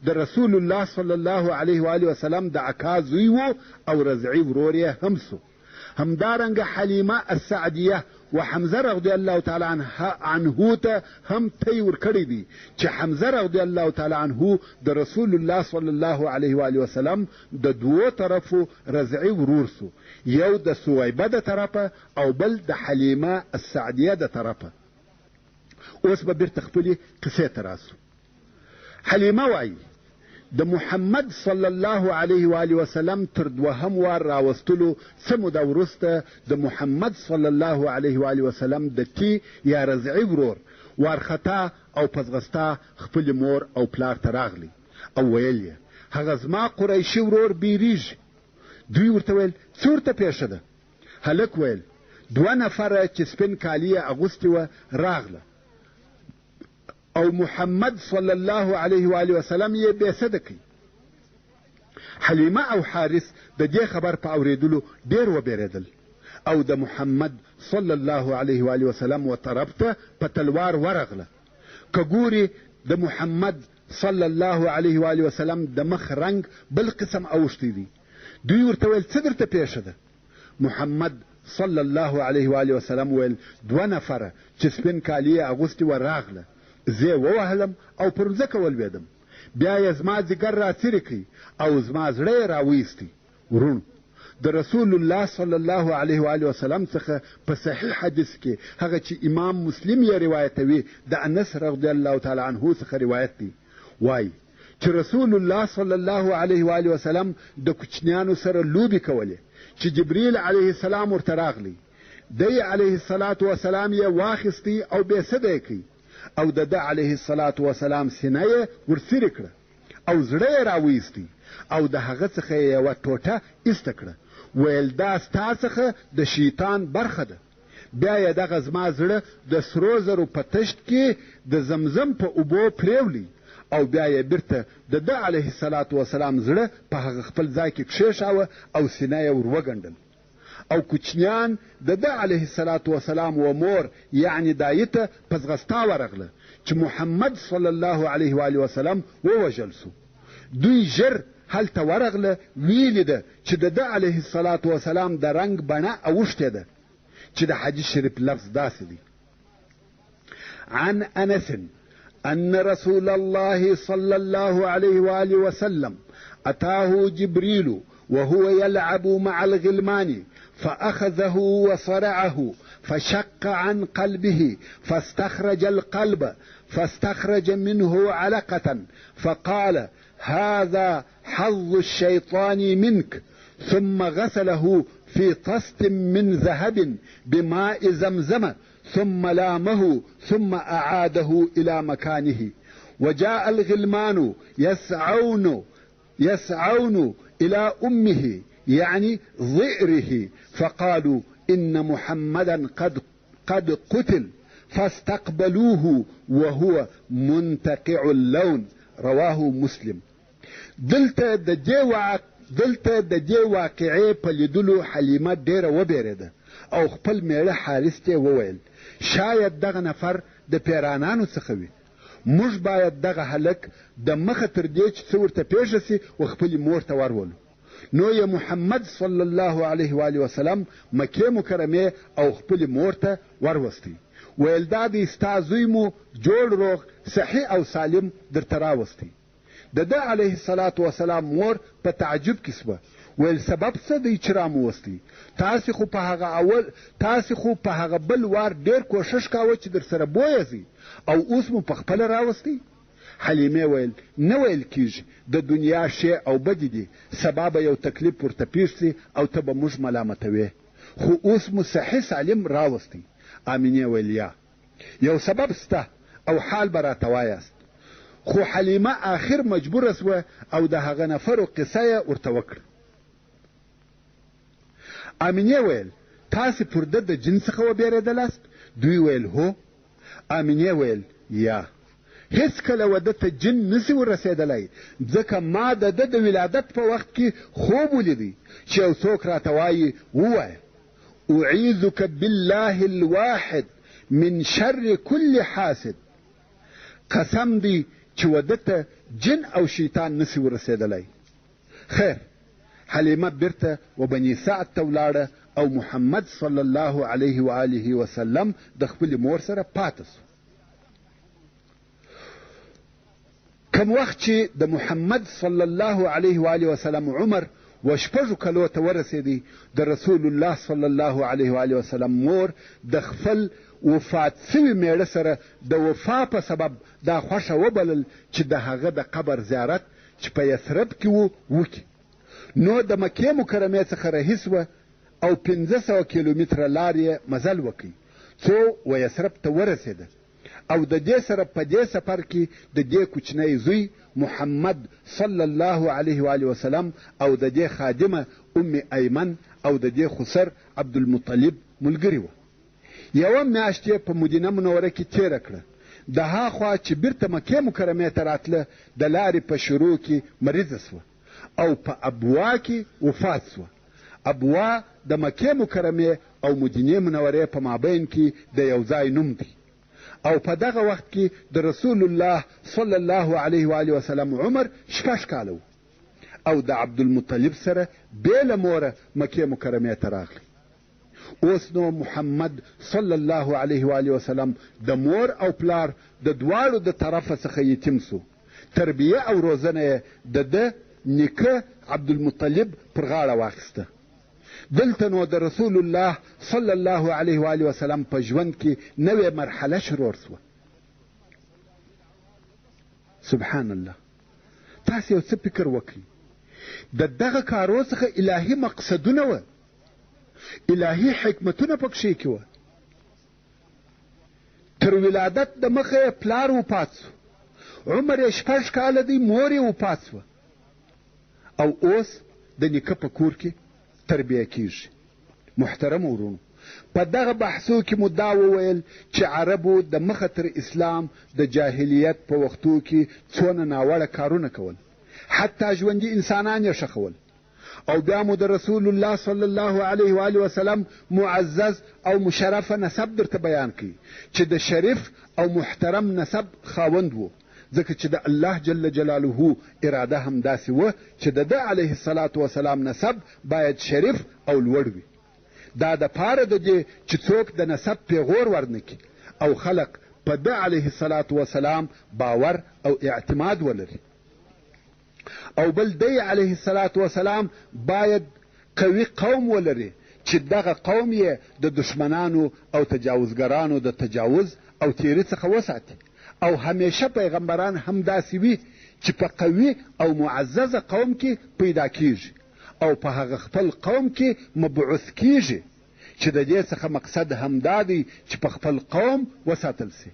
د رسول الله صلی الله علیه و آله وسلم د اکا زوی و او رضعي ورور یې هم سو. همدارنګه حلیمه السعدیه و حمزه رضی الله تعالی عنه ته هم تی ورکړی دی چې حمزه رضی الله تعالی عنه د رسول الله صلی الله علیه و آله وسلم د دوو طرفو رضعي ورور سو، یو د ثویبه د طرفه او بل د حلیمه السعدیه د طرفه. اوس به بیرته خپلې قصې ته راسو. حلیمه وایي د محمد صلی الله علیه و آله وسلم تر دوهم وار راوستلو څه موده وروسته د محمد صلی الله علیه و آله وسلم د تی یا رضعي ورور وارخطا او پزغستا خپل مور او پلار ته راغلی او ویل یې هغه زما قریشي ورور بیریږي. دوی ورته ویل څه ورته پیښه ده؟ هلک ویل 2 نفره چې سپین کالي یې اغوستې وه راغله او محمد صلی الله علیه و آله وسلم یې بېسده کوي. حلیمه او حارث د دې خبر په اورېدلو ډېر وبېرېدل او د محمد صلی الله علیه و آله وسلم و طرف ته په تلوار ورغله. که ګوري د محمد صلی الله علیه و آله وسلم د مخ رنګ بل قسم اوښتی دی. دوی ورته ویل څه درته پیښه ده؟ محمد صلی الله علیه و آله وسلم ویل 2 نفره چې سپین کالي یې اغوستې وه راغله، زه ووهلم او پر ځمکه ولوېدم، بیا یې زما ځیګر راڅیرې کړي او زما زړه یې راویستی. ورونو، د رسول الله صلی الله علیه و آله وسلم څخه په صحیح حدیث کې هغه چې امام مسلم یې روایتوي د انس رضی الله تعالی عنه څخه روایت دی، وایي چې رسول الله صلی الله علیه و آله وسلم د کوچنیانو سره لوبې کولې چې جبریل علیه السلام ورته راغلی. دی علیه الصلاة وسلام یې واخیستی او بېسده یې کړي او د ده علیه الصلاة وسلام سینه یې ورڅیرې کړه او زړه یې راویستی او د هغه څخه یې یوه ټوټه ایسته کړه. ویل دا ستا څخه د شیطان برخه ده. بیا یې دغه زما زړه د سرو زرو په تشت کې د زمزم په اوبو پرېولی او بیا یې بیرته د ده علیه الصلاة وسلام زړه په هغه خپل ځای کې کښېښاوه او سینه یې ور وګنډل او کوچنیان د ده علیه الصلاة وسلام و مور یعنی دایي ته په ځغستا ورغله چې محمد صلی الله علیه و آله وسلم ووژل سو. دوی ژر هلته ورغله، ویلې ده چې د ده علیه الصلاة وسلام د رنګ بڼه اوښتې ده چې د حدیث شریف لفظ داسې دی: عن انس ان رسول الله صلى الله عليه وآله وسلم اتاه جبريل وهو يلعب مع الغلمان فأخذه وصرعه فشق عن قلبه فاستخرج القلب فاستخرج منه علقة فقال هذا حظ الشيطان منك، ثم غسله في طست من ذهب بماء زمزم ثم لامه ثم أعاده إلى مكانه. وجاء الغلمان يسعون إلى أمه يعني ظئره فقالوا إن محمدا قد قتل فاستقبلوه وهو منتقع اللون رواه مسلم. دلته د دې واقعې په لیدلو حلیمه ډیره وبېرېده او خپل میړه حارث ته وویل شاید دغه نفر د پیرانانو څخه وي. موږ باید دغه هلک د مخه تر دې چې څه ورته پېښه سي و خپلې مور ته ورولو. نو یې محمد صلی الله علیه و وسلم مکې مکرمې او خپلې مور ته وروستی. ویل دا دی ستا زوی مو جوړ روغ صحیح او سالم درته راوستی. د ده علیه الصلاة وسلام مور په تعجب کې سوه. ویل سبب څه دی چې راموستی؟ تاسې خو په هغه بل وار ډېر کوښښ کاوه چې در سره بویه ځي او اوس مو په خپله راوستی؟ حلیمې ویل نه ویل کېږي، د دنیا شی او بدي دي، سبا به یو تکلیف ورته پېښ سي او ته به موږ ملامتوې، خو اوس مو صحیح سالم راوستی. آمینې ویل یا یو سبب سته او حال به راته وایاست. خو حلیمه آخر مجبوره سوه او د هغه نفرو قصه یې ورته وکړه. آمینې ویل تاسې پر ده د جن څخه وبېرېدلاست؟ دوی ویل هو. آمینې ویل یا هیڅکله وده ته جن نسي ورسېدلی، ځکه ما د ده د ولادت په وخت کې خوب ولیدی چې یو څوک راته وایي ووایه اعیذک بالله الواحد من شر کل حاسد. قسم دی چې وده ته جن او شیطان نسي ورسېدلی. خیر، حلیمه بیرته و بني سعد ته ولاړه او محمد صلی الله علیه و آله وسلم د خپلې مور سره پاته سو. کم وخت چې د محمد صلی الله علیه و آله وسلم عمر و 6 کلو ته ورسېدی، د رسول الله صلی الله علیه و آله وسلم مور د خپل وفات سوي میړه سره د وفا په سبب دا خوښه وبلل چې د هغه د قبر زیارت چې په یثرب کې وکړي. نو د مکې مکرمې څخه رهي سوه او 500 کیلومتره لار یې مزل وکړي څو و یثرب ته ورسېده او د دې سره په دې سفر کې د دې کوچنی زوی محمد صلی الله علیه و آله وسلم او د دې خادمه ام ایمن او د دې خسر عبدالمطلب ملګري وه. یوه میاشت یې په مدینه منوره کې تېره کړه. د هاخوا چې بیرته مکې مکرمې ته راتله د لارې په شروع کې مریضه سوه او په ابوا کې وفات سوه. ابوا د مکې مکرمې او مدینې منورې په مابین کې د یو ځای نوم دی او په دغه وخت کې د رسول الله صلی الله علیه و آله وسلم عمر 6 کاله او د عبدالمطلب سره بېله موره مکې مکرمې ته راغلی. اوس نو محمد صلی الله علیه و آله وسلم د مور او پلار د دواړو د طرفه څخه یتیم سو. تربیه او روزنه یې د ده نیکه عبدالمطلب پر غاړه واخیسته. دلته نو د رسول الله صلی الله علیه و آله وسلم په ژوند کې نوې مرحله شروع سوه. سبحان الله، تاسې یو څه فکر وکړئ، د دغه کارو څخه الهي مقصدونه وه، الهي حکمتونه پکښې کې وه. تر ولادت د مخه یې پلار وفات سو، عمر یې 6 کاله دی، مور یې وفات سوه او اوس د نیکه په کور کې تربیه کیږي. محترم ورونو، په دغه بحثو کې مو دا وویل چې عربو د مخه تر اسلام د جاهلیت په وختو کې څونه ناوړه کارونه کول، حتی ژوندي انسانان یې ښخول. او بیا مو د رسول الله صلی الله علیه و آله وسلم معزز او مشرفه نسب درته بیان کړي چې د شریف او محترم نسب خاوند و، ځکه چې د الله جل جلاله اراده هم داسې وه چې د ده علیه الصلاة وسلام نسب باید شریف او لوړ وي. دا د پاره د دې چې څوک د نسب پیغور ورنکي او خلق په ده علیه الصلاة وسلام باور او اعتماد ولري. او بل دی علیه الصلاة وسلام باید قوي قوم ولري چې دغه قوم یې د دشمنانو او تجاوزګرانو د تجاوز او تیري څخه وساتي. او همیشه پیغمبران هم داسې وي چې په قوي او معززه قوم کې پیدا کیږي او په هغه خپل قوم کې مبعوث کیږي چې د دې څخه مقصد هم دا دی چې په خپل قوم وساتل سي.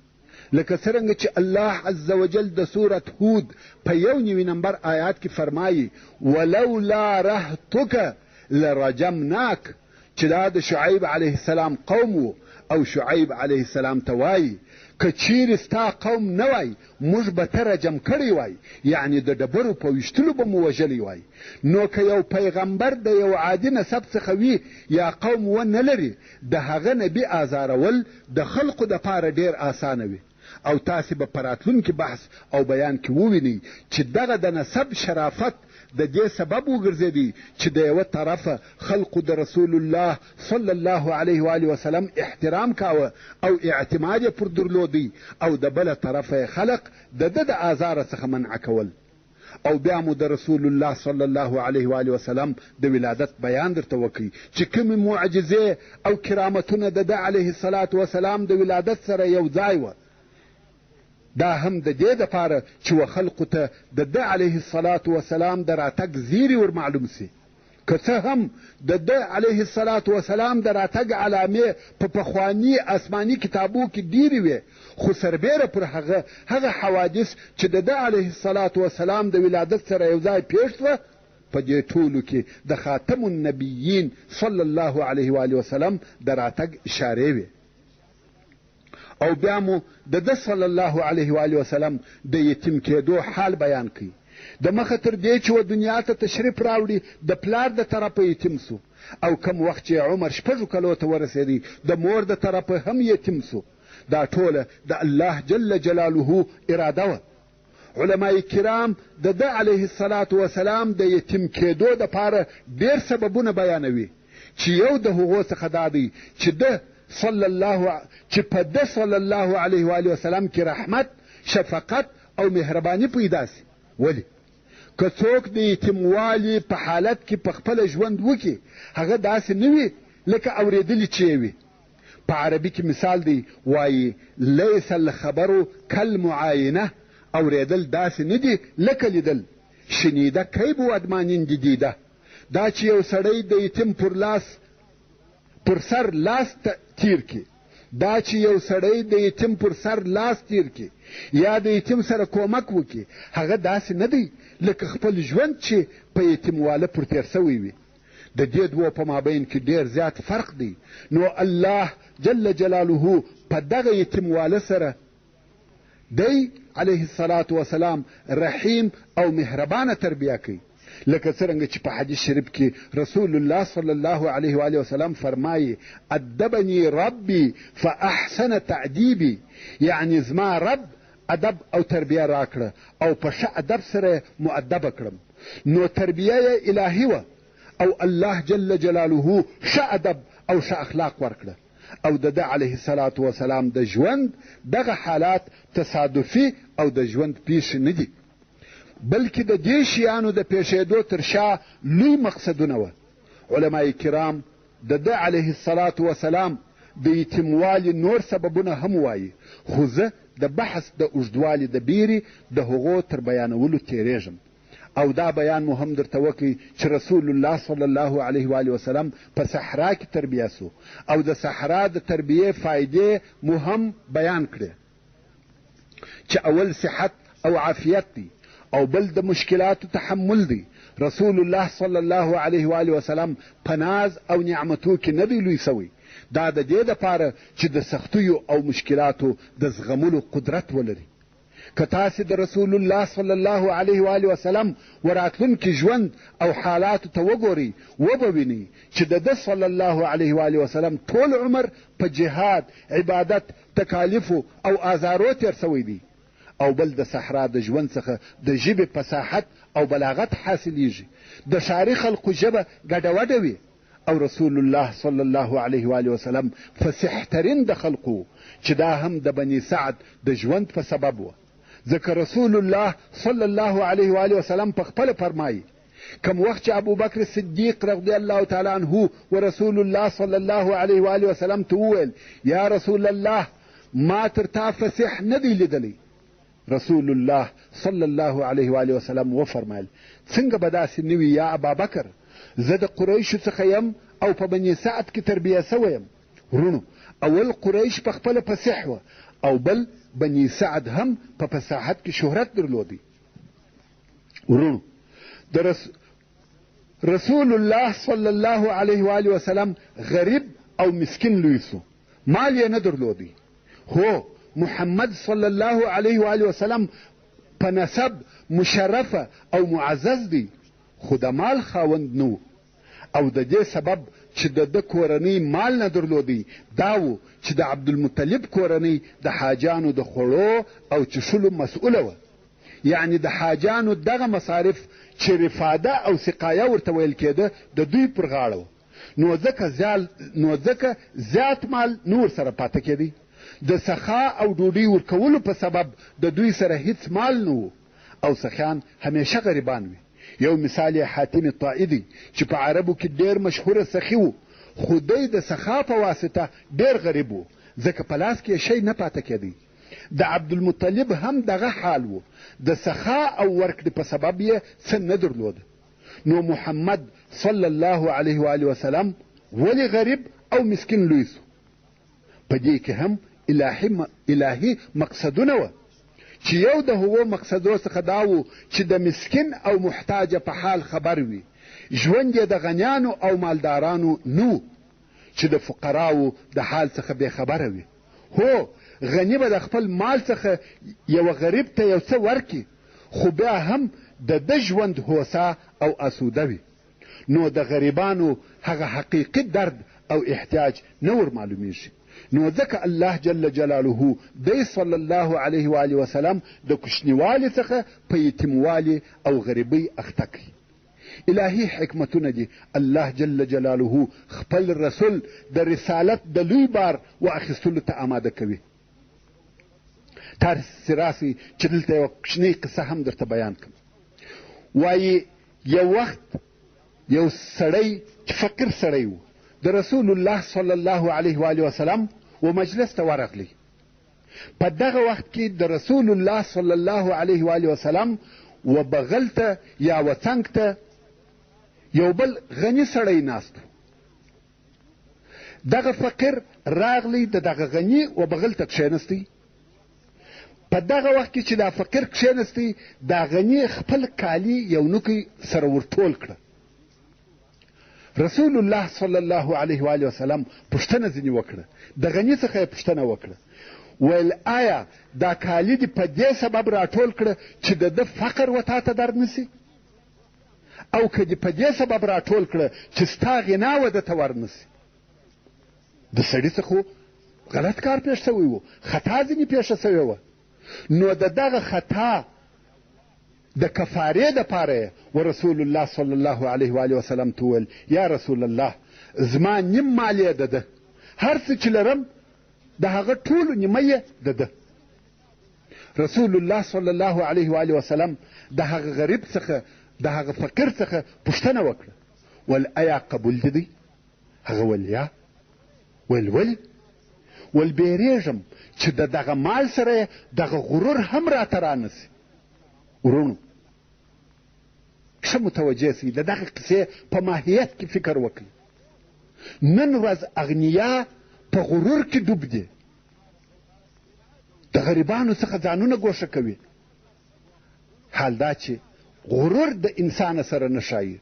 لکه څرنګه چې الله عز وجل د سورة هود په 1 نمبر آیات کې فرمایي ولولا رهتک لرجمناک، چې دا د شعیب علیه السلام قوم و او شعیب علیه السلام ته وایي که چیرې ستا قوم نه وای موږ به ته رجم کړی وای، یعنی د ډبرو په ویشتلو به مو وژلی وای. نو که یو پیغمبر د یو عادي نسب څخه وي یا قوم ونه لري، د هغه نبي ازارول د خلقو دپاره ډېر اسانه وي. او تاسې به په راتلونکي بحث او بیان کې ووینئ چې دغه د نسب شرافت د دې سبب وګرځېدی چې د یوه طرفه خلقو د رسول الله صلی الله علیه و آله وسلم احترام کاوه او اعتماد یې پر درلودی، او د بله طرفه خلق د ده د آزاره څخه منع کول. او بیا مو د رسول الله صلی الله علیه و آله وسلم د ولادت بیان درته وکړي چې کومې معجزې او کرامتونه د ده علیه الصلاة وسلام د ولادت سره یو ځای وه. دا هم د دې دپاره چې و خلقو ته د ده علیه الصلاة وسلام د راتګ زیري ور معلوم سي. که څه هم د ده علیه الصلاة وسلام د راتګ علامې په پخواني آسماني کتابو کې ډېرې وې، خو سربیره پر هغه حوادث چې د ده علیه الصلاة وسلام د ولادت سره یو ځای پېښ شوه، په دې ټولو کې د خاتم النبیین صلی الله علیه و آله وسلم د راتګ اشارې وې. او بیا مو د ده صلی الله علیه و آله وسلم د یتیم کېدو حال بیان کړي. د مخه تر دې چې و دنیا ته تشریف راوړي د پلار د طرفه یتیم سو، او کم وخت چې عمر 6 کلو ته ورسېدی د مور د طرفه هم یتیم سو. دا ټوله د الله جل جلاله اراده وه. علماء کرام د ده علیه الصلاة وسلام د یتیم کېدو دپاره ډېر سببونه بیانوي، چې یو د هغو څخه دا دی چې ده چې په ده صلی الله علیه و آله وسلم کې رحمت، شفقت او مهرباني پیدا سي. ولې؟ که څوک د یتیموالي په حالت کې په خپله ژوند وکړي، هغه داسې نه وي لکه اورېدلي چې وي. په عربي کې مثال دی، وایي لیس الخبر کالمعاینه، اورېدل داسې نه دي لکه لیدل. شنیده کی بود مانند دیده. دا چې یو سړی د یتیم پر سر لاس تیر کی، دا چې یو سړی د یتیم پر سر لاس تیر کی یا د یتیم سره کومک وکړي، هغه داسې نه دی لکه خپل ژوند چې په یتیمواله پر تیر سوی وي. د دې دوو په مابین کې ډېر زیات فرق دی. نو الله جل جلاله په دغه یتیمواله سره دی علیه الصلاة وسلام رحیم او مهربانه تربیه کوي، لکه څرنګه چې په حدیث شریف کې رسول الله صلی الله علیه و آله وسلم فرمایي ادبني ربي فاحسن تعدیبي، یعنی زما رب ادب او تربیه راکړه او په ښه ادب سره مؤدبه کړم. نو تربیه یې الهي وه او الله جل جلاله ښه ادب او ښه اخلاق ورکړه. او د ده علیه الصلاة وسلام د ژوند دغه حالات تصادفي او د ژوند پیښې نه دي، بلکې د دې شیانو د پیښېدو تر شا لوی مقصدونه وه. علماء کرام د ده علیه الصلاة وسلام د یتیموالي نور سببونه هم وایي، خو زه د بحث د اوږدوالي د بیرې د هغو تر بیانولو تیریږم. او دا بیان مو هم درته وکړي چې رسول الله صلی الله علیه و آله وسلم په صحرا کې تربیه سو، او د صحرا د تربیې فایدې مو هم بیان کړې چې اول صحت او عافیت دی، او بل د مشکلاتو تحمل دی. رسول الله صلی الله علیه و آله وسلم په ناز او نعمتو کې نه دی لوی سوی. دا د دې دپاره چې د سختیو او مشکلاتو د زغملو قدرت ولري. که تاسې د رسول الله صلی الله علیه و آله وسلم وراتلونکي ژوند او حالاتو ته وګورئ، وبه وینئ چې د ده صلی الله علیه و آله وسلم ټول عمر په جهاد، عبادت، تکالیفو او آزارو تیر سوی دی. او بل د صحرا د ژوند څخه د ژبې فصاحت او بلاغت حاصلیږي. د ښاري خلقو ژبه ګډوډه وي، او رسول الله صلی الله علیه و آله وسلم فصیح ترین د خلقو، چې دا هم د بني سعد د ژوند په سبب وه. ځکه رسول الله صلی الله علیه و آله وسلم په خپله فرمایي کم وخت چې ابوبکر صدیق رضی الله تعالی عنه و رسول الله صلی الله علیه و آله وسلم ته وویل یا رسول الله ما تر تا فصیح نه دی لیدلی، رسول الله صلی الله علیه و آله وسلم وفرمایل څنګه به داسې نه وي یا ابابکر، زه د قریشو څخه یم او په بني سعد کې تربیه سوی یم. ورونو، اول قریش په خپله فصیح وه، او بل بني سعد هم په فصاحت کې شهرت درلودی. ورونو، رسول الله صلی الله علیه و آله وسلم غریب او مسکین لوی سو، مال یې نه درلودی. هو محمد صلی الله علیه و آله وسلم په نسب مشرفه او معزز دی، خو د مال خاوند نه او د دې سبب چې د ده کورنۍ مال نه درلودی دا و چې د عبدالمطلب کورنۍ د حاجانو د خوړو او چښلو مسؤله وه. یعنی د حاجانو دغه مصارف چې رفاده او سقایه ورته ویل کېده د دوی پر غاړه وه، نو ځکه زیات مال نه ورسره پاته کېدی. د سخا او ډوډۍ ورکولو په سبب د دوی سره هیڅ مال نه و او سخیان همیشه غریبان وي. یو مثال یې حاتم طائي دی چې په عربو کې ډېر مشهوره سخي و، خو دی د سخا په واسطه ډېر غریب و ځکه په لاس کې شی نه پاته کېدی. د عبدالمطلب هم دغه حال و، د سخا او ورکړې په سبب یې څه نه درلوده. نو محمد صلی الله علیه و آله وسلم ولې غریب او مسکین لوی سو؟ په دې کې هم الهي مقصدونه وه چې یو د هغو مقصدو څخه دا و چې د مسکین او محتاجه په حال خبر وي. ژوند یې د غنیانو او مالدارانو نه چې د فقراو د حال څخه بې خبره وي. هو غني به د خپل مال څخه یو غریب ته یو څه ورکي، خو بیا هم د ده ژوند هوسا او اسوده وي. نو د غریبانو هغه حقیقي درد او احتیاج نه ور معلومیږي. نو ځکه الله جل جلاله دی صلی الله علیه و آله وسلم د کوچنیوالي څخه په یتیموالي او غریبۍ اخته کړي. الهي حکمتونه دي الله جل جلاله خپل رسول د رسالت د لوی بار و اخیستلو ته آماده کوي. تاسې راسئ چې دلته یوه کوچنۍ قصه هم درته بیان کړم. وایي یو وخت یو سړی چې فقیر سړی و د رسول الله صلی الله علیه و آله وسلم و مجلس ته ورغلی. په دغه وخت کې د رسول الله صلی الله علیه و آله وسلم و بغل ته یا و څنګ ته یو بل غني سړی ناست و. دغه فقیر راغلی د دغه غني و بغل ته کښېنستی. په دغه وخت کې چې دا فقیر کښېنستی دا غني خپل کالي یو نوکی سره ورټول کړه. رسول الله صلی الله علیه و آله وسلم پوښتنه ځینې وکړه. د غني څخه یې پوښتنه وکړه، ویل آیا دا کالي دې په دې سبب راټول کړه چې د ده فقر و تا ته در نسي، او که دې په دې سبب راټول کړه چې ستا غنا و ده ته ور نسي؟ د سړي څخه غلط کار پیښ شوی و، خطا ځینې پیښه شوې وه. نو د دغه خطا د کفارې دپاره و رسول الله صلی الله علیه و آله وسلم ته وویل یا رسول الله زما نیم مال یې د ده، هر څه چې لرم د هغه ټولو نیمه یې د ده. رسول الله صلی الله علیه و آله وسلم د هغه غریب څخه د هغه فقیر څخه پوښتنه وکړه، ول ایا قبول دې دی؟ هغه ویل یا. ویل ولې؟ ول بیریږم چې د دغه مال سره دغه غرور هم راته رانسي. ورونو ښه متوجه سئ، د دغه قصې په ماهیت کې فکر وکړئ. نن ورځ اغنیا په غرور کې ډوب دي، د غریبانو څخه ځانونه ګوښه کوي. حال دا چې غرور د انسان سره نه ښایي.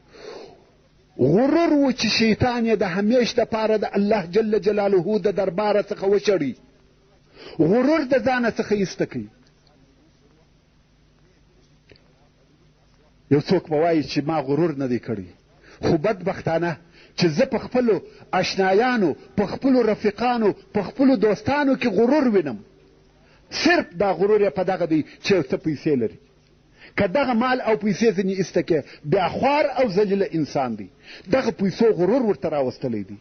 غرور و چې شیطان یې د همیش دپاره د الله جل جلاله د درباره څخه وشړي. غرور د ځانه څخه ایسته کوي. یو څوک به وایي چې ما غرور نه دی کړی، خو بدبختانه چې زه په خپلو اشنایانو، په خپلو رفیقانو، په خپلو دوستانو کې غرور وینم. صرف دا غرور یې په دغه دی چې یو څه پیسې لري. که دغه مال او پیسې ځینې ایسته کې بیا خوار او ذلیله انسان دی. دغه پیسو غرور ورته راوستلی دی.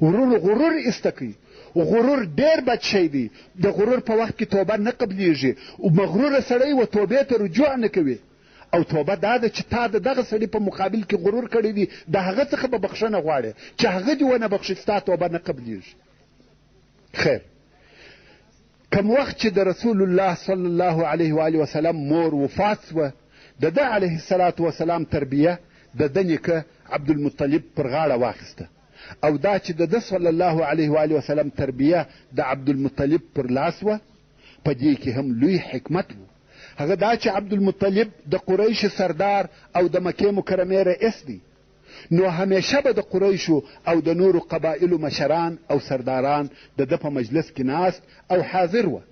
ورونو غرور ایسته کوي. غرور ډېر بد شی دی. د غرور په وخت کې توبه نه قبلیږي. مغروره سړی و توبې ته رجوع نه کوي. او توبه دا ده چې تا د دغه سړي په مقابل کې غرور کړی دی، د هغه څخه به بخښنه غواړې، چې هغه دې ونه بخښي ستا توبه نه قبلیږي. خیر، کم وخت چې د رسول الله صلی الله علیه و آله وسلم مور وفات سوه، د ده علیه الصلاة وسلام تربیه د ده نیکه عبدالمطلب پر غاړه واخیسته، او دا چې د ده صلی الله علیه و آله وسلم تربیه د عبدالمطلب پر لاس وه، په دې کې هم لوی حکمت و. هغه دا چې عبدالمطلب د قریش سردار او د مکې مکرمې رئیس دی، نو همیشه به د قریشو او د نورو قبایلو مشران او سرداران د ده په مجلس کې ناست او حاضر وه،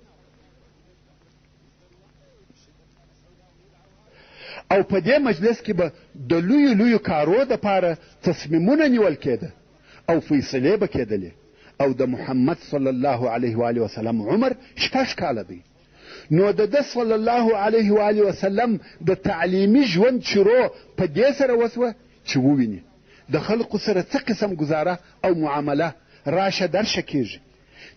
او په دې مجلس کې به د لویو لویو کارو دپاره تصمیمونه نیول کېده او فیصلې به کېدلې. او د محمد صلی الله علیه و آله وسلم عمر 6 کاله دی. نو د ده صلی الله علیه و آله وسلم د تعلیمي ژوند شروع په دې سره وسوه چې وویني د خلقو سره څه قسم ګزاره او معامله راشه درشه کېږي.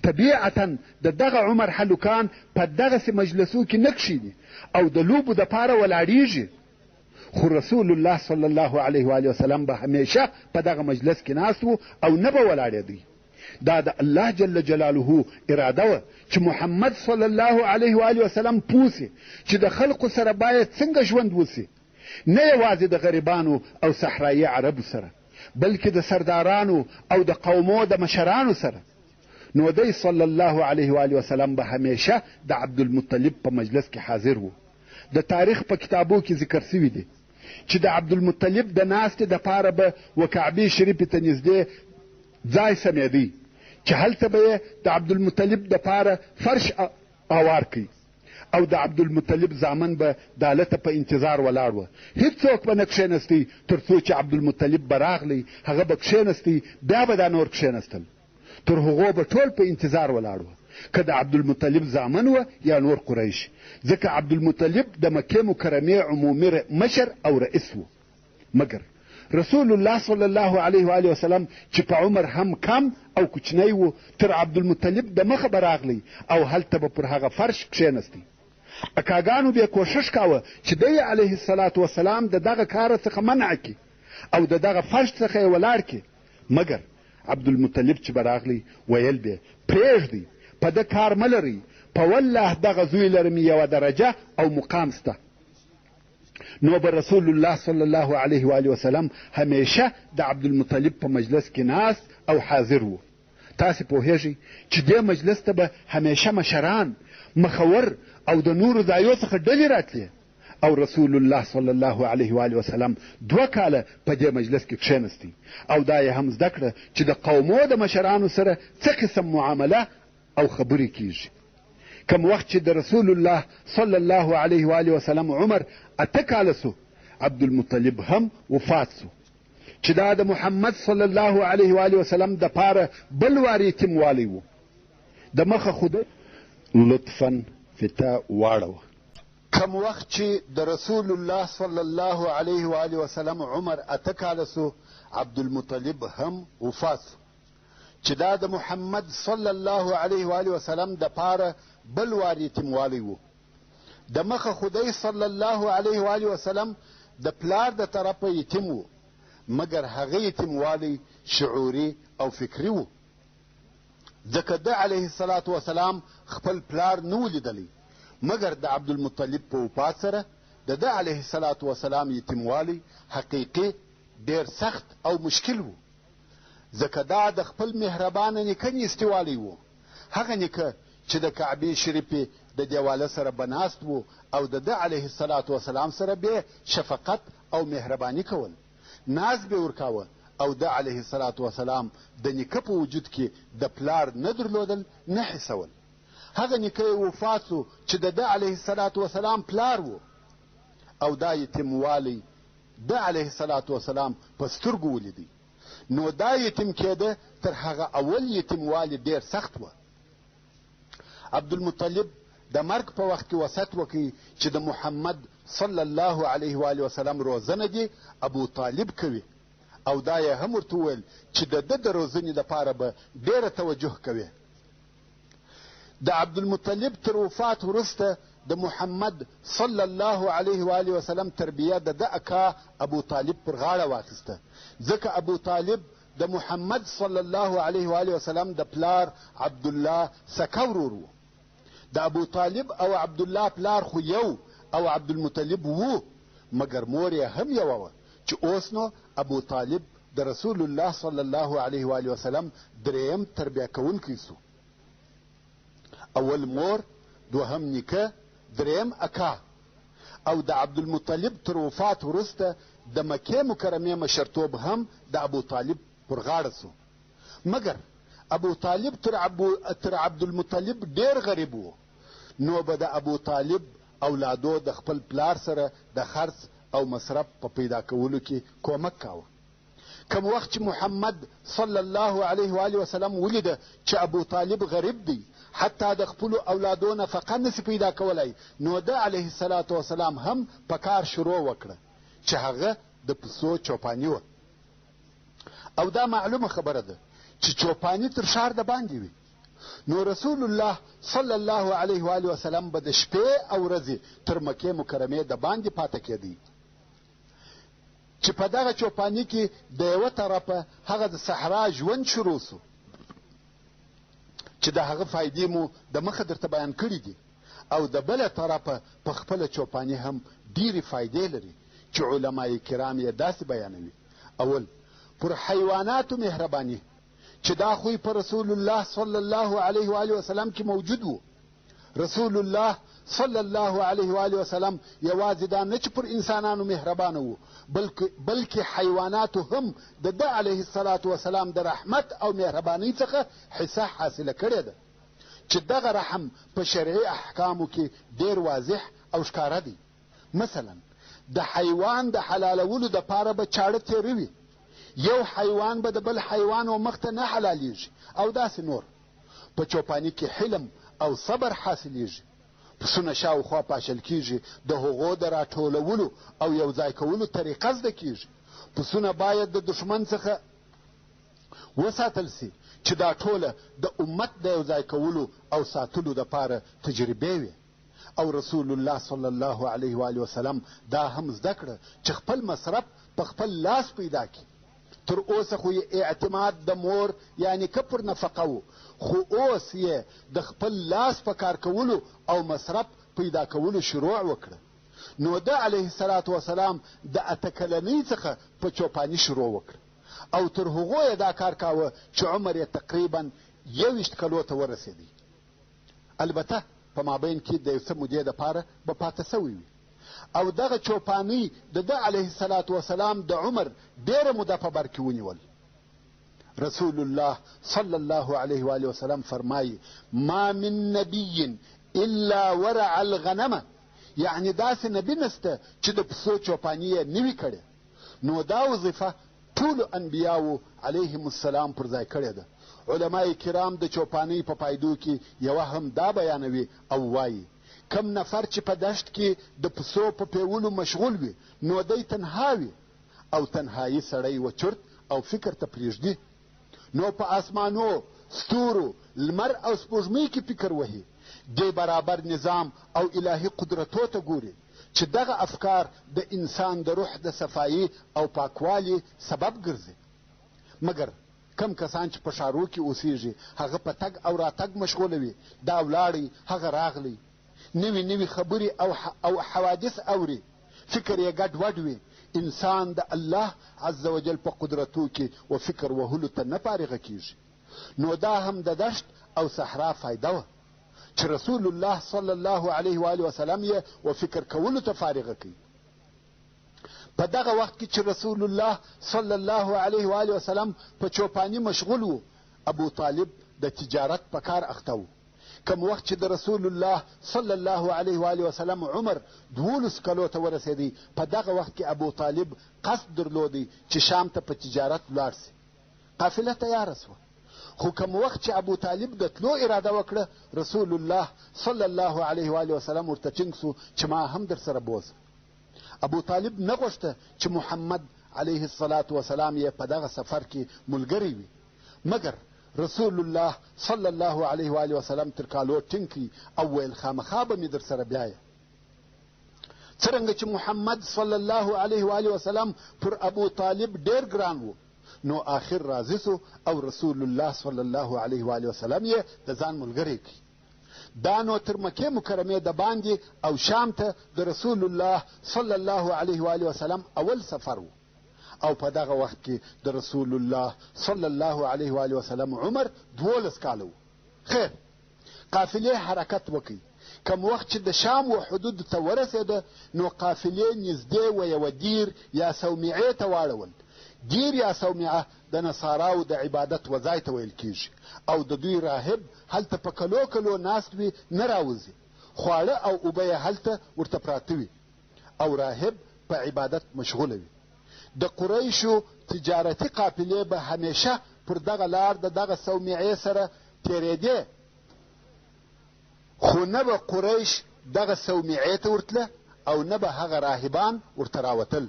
طبیعتا د دغه عمر هلکان په دغسې مجلسو کې نه کښېني او د لوبو دپاره ولاړېږي، خو رسول الله صلی الله علیه و آله وسلم به همیشه په دغه مجلس کې ناست و او نه به ولاړېدی. دا د الله جل جلاله اراده وه چې محمد صلی الله علیه و آله وسلم پوه سي چې د خلقو سره باید څنګه ژوند وسي، نه یوازې د غریبانو او صحرایي عربو سره بلکې د سردارانو او د قومو د مشرانو سره. نو دی صلی الله علیه و آله وسلم به همیشه د عبدالمطلب په مجلس کې حاضر و. د تاریخ په کتابو کې ذکر سوي دي چې د عبدالمطلب د ناستې دپاره به و کعبې شریفې ته نږدې ځای سمیدی چې هلته به یې د عبدالمطلب دپاره فرش اوار کوي او د عبدالمطلب زامن به د هلته په انتظار ولاړ وه. هیڅوک به نه کښېنستی تر څو چې عبدالمطلب به راغلی، هغه به کښېنستی، بیا به دا نور کښېنستل، تر هغو به ټول په انتظار ولاړ وه، که د عبدالمطلب زامن وه یا نور قریش، ځکه عبدالمطلب د مکې مکرمې عمومي مشر او رئیس و. مګر رسول الله صلی الله علیه و آله وسلم چې په عمر هم کم او کوچنی و، تر عبدالمطلب د مخه به راغلی او هلته به پر هغه فرش کښېنستی. اکاګانو بیا کوښښ کاوه چې دی علیه الصلاة وسلام د دغه کاره څخه منع کړي او د دغه فرش څخه یې ولاړ کړي، مګر عبدالمطلب چې به راغلی ویل به پرېږدئ، په ده کار مه لرئ، په والله دغه زوی لرم یوه درجه او مقام سته. نو به رسول الله صلی الله علیه و آله وسلم همیشه د عبدالمطلب په مجلس کې ناست او حاضر و. تاسې پوهیږئ چې دې مجلس ته به همیشه مشران، مخور او د نورو ځایو څخه ډلې راتلې، او رسول الله صلی الله علیه و آله وسلم 2 کاله په دې مجلس کې کښېنستی او دا یې هم زده کړه چې د قومو د مشرانو سره څه قسم معامله او خبرې کیږي. کم وخت چې د رسول الله صلی الله علیه و آله وسلم عمر 8 کاله سو، عبدالمطلب هم وفات سو، چې دا د محمد صلی الله علیه و آله وسلم د پاره بل وار یتیموالی و. د مخه خدای لطفا فتا واړوه. کم وخت چې د رسول الله صلی الله علیه و آله وسلم عمر 8 کاله سو، عبدالمطلب هم وفات سو، چې دا د محمد صلی الله علیه و آله وسلم د پاره بل وار یتیموالی و. د مخه خدای صلی الله علیه و آله وسلم د پلار د طرفه یتیم و، مګر هغه یتیموالی شعوري او فکري و، ځکه ده علیه الصلاة وسلام خپل پلار نه و لیدلی، مګر د عبدالمطلب په وفات سره د ده علیه الصلاة وسلام یتیموالی حقیقي ډېر سخت او مشکل و، ځکه دا د خپل مهربانه نیکه نیستوالی و، هغه نیکه چې د کعبې شریفې د دیواله سره به ناست و او د ده علیه الصلاة وسلام سره به شفقت او مهرباني کول، ناز به ورکاوه، او د علیه الصلاة وسلام د نیکه په وجود کې د پلار نه درلودل نه حسول. هغه نیکه وفات سو چې د ده علیه الصلاة وسلام پلار و، او دا یتیموالی د علیه الصلاة وسلام په سترګو ولیدی. نو دا یتیم کېده تر هغه اول یتیموالی ډېر سخت و. عبدالمطلب د مرګ په وخت کې وصیت وکړي چې د محمد صلی الله علیه و آله وسلم روزنه دې ابو طالب کوي، او دا یې هم ورته وویل چې د ده د روزنې دپاره به ډېره توجه کوي. د عبدالمطلب تر وفات وروسته د محمد صلی الله علیه و آله وسلم تربیه د ده اکا ابو طالب پر غاړه واخیسته، ځکه ابو طالب د محمد صلی الله علیه و آله وسلم د پلار عبدالله سکه ورور و. د ابو طالب او عبدالله پلار خو یو او عبدالمطلب وو، مګر مور یې هم یوه وه، چې اوس نو ابو طالب د رسول الله صلی الله علیه و آله وسلم دریم تربیه کوونکی سو. اول مور، دوهم نیکه، دریم اکا. او د عبدالمطلب تر وفات وروسته د مکې مکرمې مشرتوب هم د ابو طالب پر غاړه سو، مګر ابو طالب تر عبدالمطلب ډیر غریب و، نو به د ابو طالب اولادو د خپل پلار سره د خرڅ او مصرف په پیدا کولو کې کومک کاوه. کم وخت چې محمد صلی الله علیه و آله وسلم ولیده چې ابو طالب غریب دی، حتی د خپلو اولادو نفقه نسی پیدا کولی، نو ده علیه الصلاة وسلام هم په کار شروع وکړه چې هغه د پسو چوپانی وه. او دا معلومه خبره ده چې چوپانی تر ښار د باندې وي، نو رسول الله صلی الله علیه و آله وسلم به د شپې او ورځې تر مکې مکرمې د باندې پاته کېدی، چې په دغه چوپانی کې د یوه طرفه هغه د صحرا ژوند شروع سو، چې د هغه فایدې مو د مخه درته بیان کړي دي، او د بله طرفه په خپله چوپانی هم ډیرې فایدې لري چې علمای کرام یې داسې بیانوي. اول، پر حیواناتو مهرباني، چې دا خوی په رسول الله صلی الله علیه و آله وسلم کې موجود و. رسول الله صلی الله علیه و آله وسلم یوازې دا نه چې پر انسانانو مهربانه و، بلکې حیواناتو هم د ده علیه الصلاة وسلام د رحمت او مهربانۍ څخه حصه حاصله کړې ده، چې دغه رحم په شرعي احکامو کې ډیر واضح او ښکاره دی. مثلا د حیوان د حلالولو دپاره به چاړه تېروي، یو حیوان به د بل حیوان و مخ ته نه حلالیږي، او داسې نور. په چوپانی کې حلم او صبر حاصلیږي، پسونه شاوخوا پاشل کیږي، د هغو د راټولولو او یو ځای کولو طریقه زده کیږي. پسونه باید د دشمن څخه وساتل سي، چې دا ټوله د امت د یو ځای کولو او ساتلو دپاره تجربې وي. او رسول الله صلی الله علیه و آله وسلم دا هم زده کړه چې خپل مصرف په خپل لاس پیدا کړي. تر اوسه خو یې اعتماد د مور یعنی که پر نفقه و، خو اوس یې د خپل لاس په کار کولو او مصرف پیدا کولو شروع وکړه. نو ده علیه الصلاة وسلام د اته کلنۍ څخه په چوپانی شروع وکړه، او تر هغو یې دا کار کاوه چې عمر یې تقریبا 21 کلو ته ورسېدی. البته په مابین کې د یو څه مودې دپاره به پاته سوی وي، او دغه چوپانی د ده علیه الصلاة وسلام د عمر ډیره موده په بر کې ونیول. رسول الله صلی الله علیه و آله وسلم فرمایي: ما من نبی الا ورع الغنمه، یعنی داسې نبی نسته چې د پسو چوپانی یې نوي کړې. نو دا وظیفه ټولو انبیاو علیهم السلام پر ځای کړې ده. علمای کرام د چوپانی په پایدو کې یوه هم دا بیانوي او وایي: کم نفر چې په دشت کې د پسو په پیولو مشغول وي، نو دی تنها وي، او تنهایی سړی و چرت او فکر ته پرېږدي. نو په آسمانو، ستورو، لمر او سپوږمۍ کې فکر وهي، دی برابر نظام او الهي قدرتو ته ګوري چې دغه افکار د انسان د روح د صفایي او پاکوالي سبب ګرځي. مګر کم کسان چې په ښارو کې اوسیږي، هغه په تګ او راتګ مشغوله وي، دا ولاړی هغه راغلی، نوي نوي خبرې او حوادث اوري، فکر یې ګډ وډ وي. انسان د الله عز وجل په قدرتو کې و فکر وهلو ته نه فارغه کیږي. نو دا هم د دشت او صحرا فایده وه چې رسول الله صلی الله علیه و آله وسلم یې و فکر کولو ته فارغه کوي. په دغه وخت کې چې رسول الله صلی الله علیه و آله وسلم په چوپانی مشغول و، ابو طالب د تجارت په کار اخته و. کم وخت چې د رسول الله صلی الله علیه و آله وسلم عمر 12 کلو ته ورسېدی، په دغه وخت کې ابو طالب قصد درلودی چې شام ته په تجارت ولاړ سي. قافله تیاره سوه، خو کم وخت چې ابو طالب د تلو اراده وکړه، رسول الله صلی الله علیه و آله وسلم ورته ټینګ سو چې ما هم در سره بوځه. ابو طالب نه غوښته چې محمد علیه الصلاة وسلام یې په دغه سفر کې ملګری وي، مګر رسول الله صلی الله علیه و آله وسلم تر کالو ټینګ کړي او ویل: خامخا به مې در سره بیایه. څرنګه چې محمد صلی الله علیه و آله وسلم پر ابو طالب ډیر ګران و، نو آخر راضي سو او رسول الله صلی الله علیه و آله وسلم یې د ځان ملګری کړي. دا نو تر مکې مکرمې د باندې او شام ته د رسول الله صلی الله علیه و آله وسلم اول سفر و، او په دغه وخت کې د رسول الله صلی الله علیه و آله وسلم عمر 12 کاله و. خیر، قافلې حرکت وکړي، کم وخت چې د شام و حدود ته ورسېده نو قافلې نږدې و یوه دیر یا صومعې ته واړول. دیر یا صومعه د نصاراو د عبادت وځای ته ویل کیږي او د دوی راهب هلته په کلو کلو ناست وي نه راوځي. خواړه او اوبه یې هلته ورته پراته وي او راهب په عبادت مشغوله وي. د قریشو تجارتي قافلې به همیشه پر دغه لار د دغه صومعې سره تېرېدې، خو نه به قریش دغه صومعې ته ورتله او نه به هغه راهبان ورته راوتل.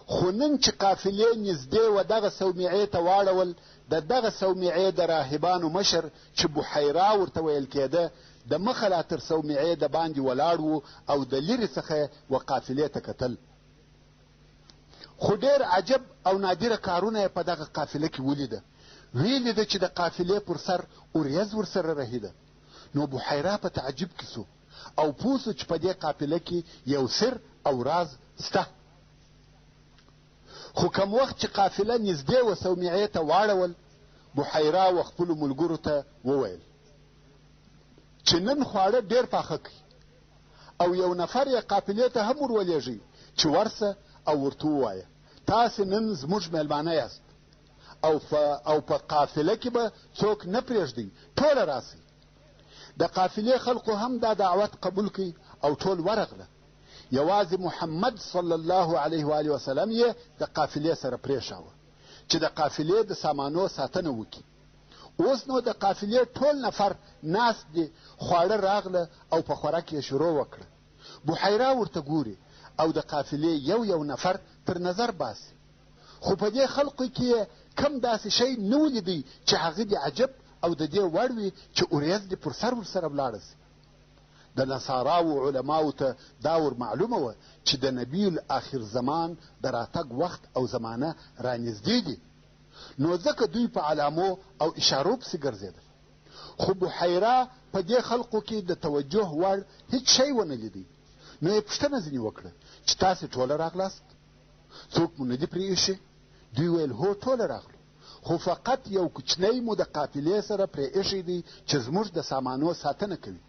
خو نن چې قافلې نږدې و دغه صومعې ته واړول، د دغه صومعې د راهبانو مشر چې بحیرا ورته ویل کېده د مخه لا تر صومعې د باندې ولاړ و او د لرې څخه و قافلې ته کتل. خو ډېر عجب او نادره کارونه یې په دغه قافله کې ولیده. ویې لیده چې د قافلې پر سر اوریځ ورسره رهیده. نو بحیرا په تعجب کې سو او پوه سو چې په دې قافله کې یو سر او راز سته. خو کم وخت چې قافله نږدې و صومعې ته واړول، بحیرا و خپلو ملګرو ته وویل چې نن خواړه ډېر پاخه کړي او یو نفر یې قافلې ته هم ورولېږئ چې ورسه او ورته ووایه تاسې نن زموږ میلمانه یاست او په قافله کې به څوک نه پرېږدئ، ټوله راسئ. د قافلې خلقو هم دا دعوت قبول کړي او ټول ورغله. یوازې محمد صلی الله علیه و آله وسلم یې د قافلې سره پرېښاوه چې د قافلې د سامانو ساتنه وکړي. اوس نو د قافلې ټول نفر ناست دي، خواړه راغله او په خوراک یې شروع وکړه. بحیرا ورته ګوري او د قافلې یو نفر تر نظر باسي، خو په دې خلقو کې کم داسې شی نه ولیدی چې هغه دې عجب او د دې وړ وي چې اوریځ دې پر سر ورسره ولاړه سي. د نصاراو علماو ته دا ور معلومه وه چې د نبي الاخر زمان د راتګ وخت او زمانه رانږدې دي، نو ځکه دوی په علامو او اشارو پسې ګرځېدل. خو بحیرا په دې خلقو کې د توجه وړ هیڅ شی ونه لیدی. نو یې پوښتنه ځینې وکړه چې تاسې ټوله راغلاست؟ څوک مو نه دي پرې ایښي؟ دوی ویل هو ټوله راغلو، خو فقط یو کوچنی مو د قافلې سره پرې ایښی دی چې زموږ د سامانو ساتنه کوي.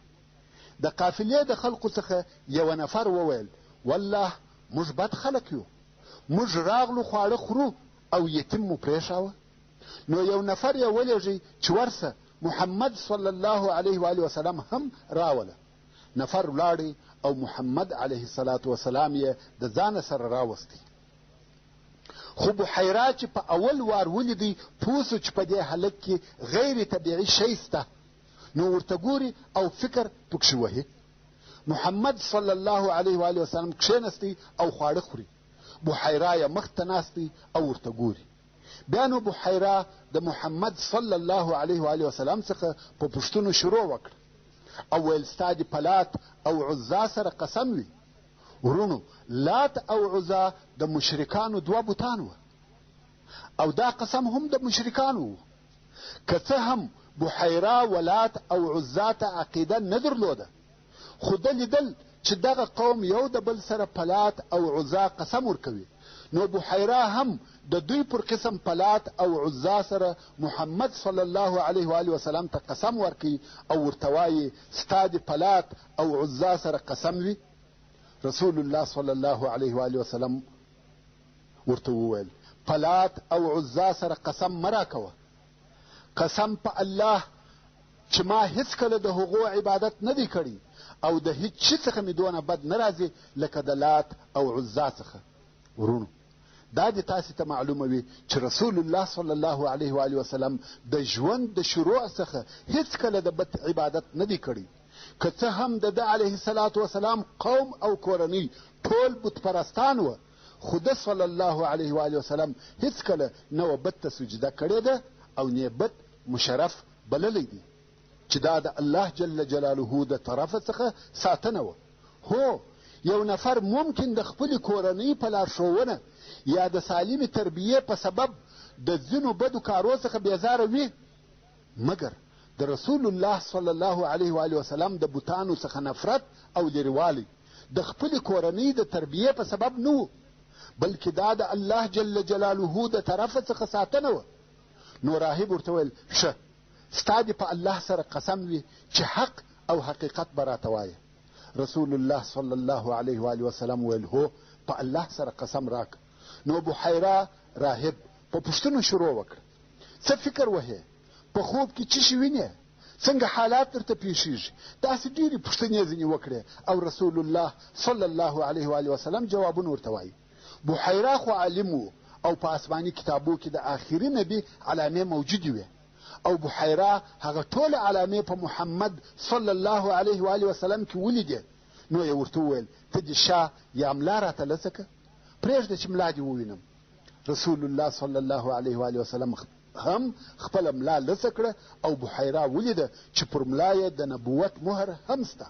د قافلې د خلقو څخه یو نفر وویل والله موږ بد خلک یو، موږ راغلو خواړه خورو او یتیم مو پرېښاوه. نو یو نفر یې ولېږئ چې ورسه محمد صلی الله علیه و آله وسلم هم راوله. نفر ولاړی او محمد علیه الصلاة وسلام یې د ځانه سره راوستی. خو بحیرا چې په اول وار ولیدی پوه سو چې په دې هلک کې غیر طبیعي شی سته، نو ورته ګوري او فکر پکښې وهي. محمد صلی الله علیه و آله وسلم کښېنستی او خواړه خوري، بحیرا یې مخ ته ناستی او ورته ګوري. بیا نو بحیرا د محمد صلی الله علیه و آله وسلم څخه په پوښتنو شروع وکړه او ویل ستا دې په لات او عزا سره قسم وي. ورونو، لات او عزا د مشرکانو دوه بوتان وه او دا قسم هم د مشرکانو و. که څه هم بحیرا ولات او عزا ته عقیده نه درلوده، خو ده لیدل چې دغه قوم یو د بل سره په لات او عزا قسم ورکوي، نو بحیرا هم د دوی پر قسم په لات او عزا سره محمد صلی الله علیه و آله وسلم ته قسم ورکوي او ورته وایي ستا دې په لات او عزا سره قسم وي. رسول الله صلی الله علیه و آله وسلم ورته وویل په لات او عزا سره قسم مه راکوه، قسم په الله چې ما هیڅکله د هغو عبادت نه دی کړی او د هیڅ شي څخه مې دونه بد نه راځي لکه د لات او عزا څخه. ورونو، دا دې تاسې ته معلومه وي چې رسول الله صلی الله علیه و آله وسلم د ژوند د شروع څخه هیڅکله د بد عبادت نه دی کړی. که څه هم د ده علیه الصلاة وسلام قوم او کورنۍ ټول بت پرستان وه، خو ده صلی الله علیه و آله وسلم هیڅکله نه و بت ته سجده کړې ده او نه بت مشرف بللی دی چې دا د الله جل جلاله د طرفه څخه ساتنه وه. هو، یو نفر ممکن د خپلې کورنۍ په لارښوونه یا د سالمې تربیې په سبب د ځینو بدو کارو څخه بیزاره وي، مګر د رسول الله صلی الله علیه و آله وسلم د بوتانو څخه نفرت او لرېوالی د خپلې کورنۍ د تربیې په سبب نه و، بلکې دا د الله جل جلاله د طرفه څخه ساتنه وه. نو راهب ورته ویل ښه، ستا دې په الله سره قسم وي چې حق او حقیقت به راته وایه. رسول الله صلی الله علیه و آله وسلم ویل هو، په الله سره قسم راک. نو بحیرا راهب په پوښتنو شروع وکړه. څه فکر وهې؟ په خوب کې څه شی وینې؟ څنګه حالات درته پیښیږي؟ داسې ډېرې پوښتنې ځینې وکړې او رسول الله صلی الله علیه و آله وسلم جوابونه ورته وایي. بحیرا خو عالم و او په آسماني کتابو کې د آخري نبي علامې موجودې وې او بحیرا هغه ټولې علامې په محمد صلی الله علیه و آله وسلم کې ولیدې. نو یې ورته وویل ته دې شاه یا ملا راته لڅه که، پرېږده چې ملا دې ووینم. رسول الله صلی الله علیه و آله وسلم هم خپله ملا لڅه کړه او بحیرا ولیده چې پر ملا یې د نبوت مهر هم سته،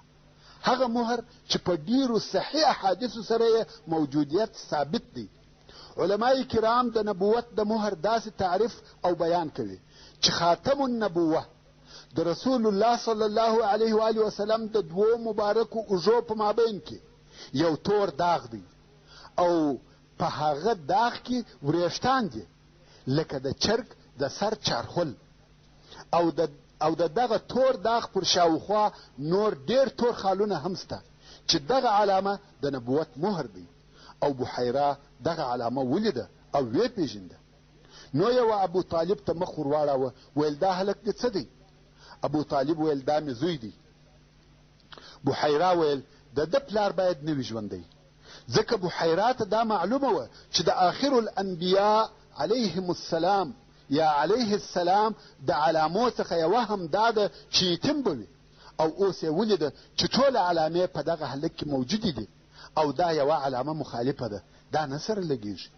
هغه مهر چې په ډیرو صحیح احادیثو سره یې موجودیت ثابت دی. علمای کرام د نبوت د مهر داسې تعریف او بیان کوي چې خاتم النبوه د رسول الله صلی الله علیه و آله وسلم د دوو مبارکو اوږو په مابین کې یو تور داغ دی او په هغه داغ کې وریښتان دي لکه د چرګ د سر چارخل او د دغه تور داغ پر شاوخوا نور ډیر تور خالونه هم سته چې دغه علامه د نبوت مهر دی. او بحیرا دغه علامه ولیده او ویې پیژنده. نو یو ابو طالب ته مخ ور واړاوه، ویل دا هلک دې څه دی؟ ابو طالب ویل دا مې زوی دی. بحیرا ویل د ده پلار باید نه وي ژوندی، ځکه بحیرا ته دا معلومه وه چې د آخر الانبیاء علیهم السلام یا علیه السلام د علامو څخه یوه هم دا ده چې یتیم به وي او اوس یې ولیده چې ټوله علامې په دغه هلک کې موجودې دي او دا یوه علامه مخالفه ده، دا نه سره لګېږي.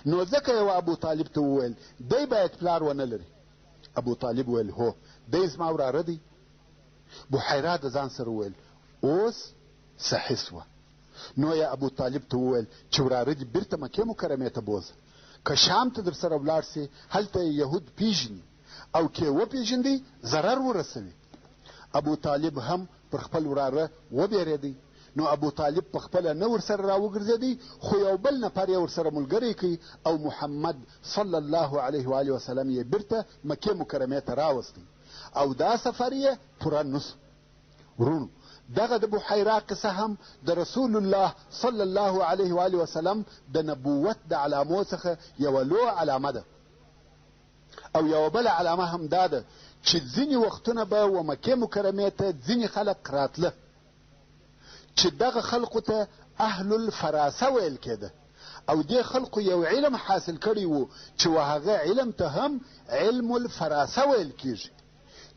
نو ځکه یو ابو طالب ته وویل دی باید پلار ونه لري. ابو طالب ویل هو، دی زما وراره دی. بحیرا د ځان سره وویل اوس صحیح سوه. نو یې ابو طالب ته وویل چې وراره دي بیرته مکې مکرمې ته بوځه، که شام ته در سره ولاړ سي هلته یهود پیژني او کې وپیژندی ضرر ورسوي. ابو طالب هم پر خپل وراره وبېرېدی. نو ابو طالب په خپله نه ورسره راوګرځېدی، خو یو بل نفر یې ورسره ملګری کوي او محمد صلی الله علیه و آله وسلم یې بیرته مکې مکرمې ته راوستی او دا سفر یې پوره نسو. ورونو دغه د بحیرا قصه هم د رسول الله صلی الله علیه و آله وسلم د نبوت د علامو څخه یوه لویه علامه ده. او یوه بله علامه هم دا ده چې ځینې وختونه به و مکې مکرمې ته ځینې خلق راتله چې دغه خلقو ته اهل الفراسه ویل کېده او دې خلقو یو علم حاصل کړی و چې و هغه علم ته هم علم الفراسه ویل کېږي،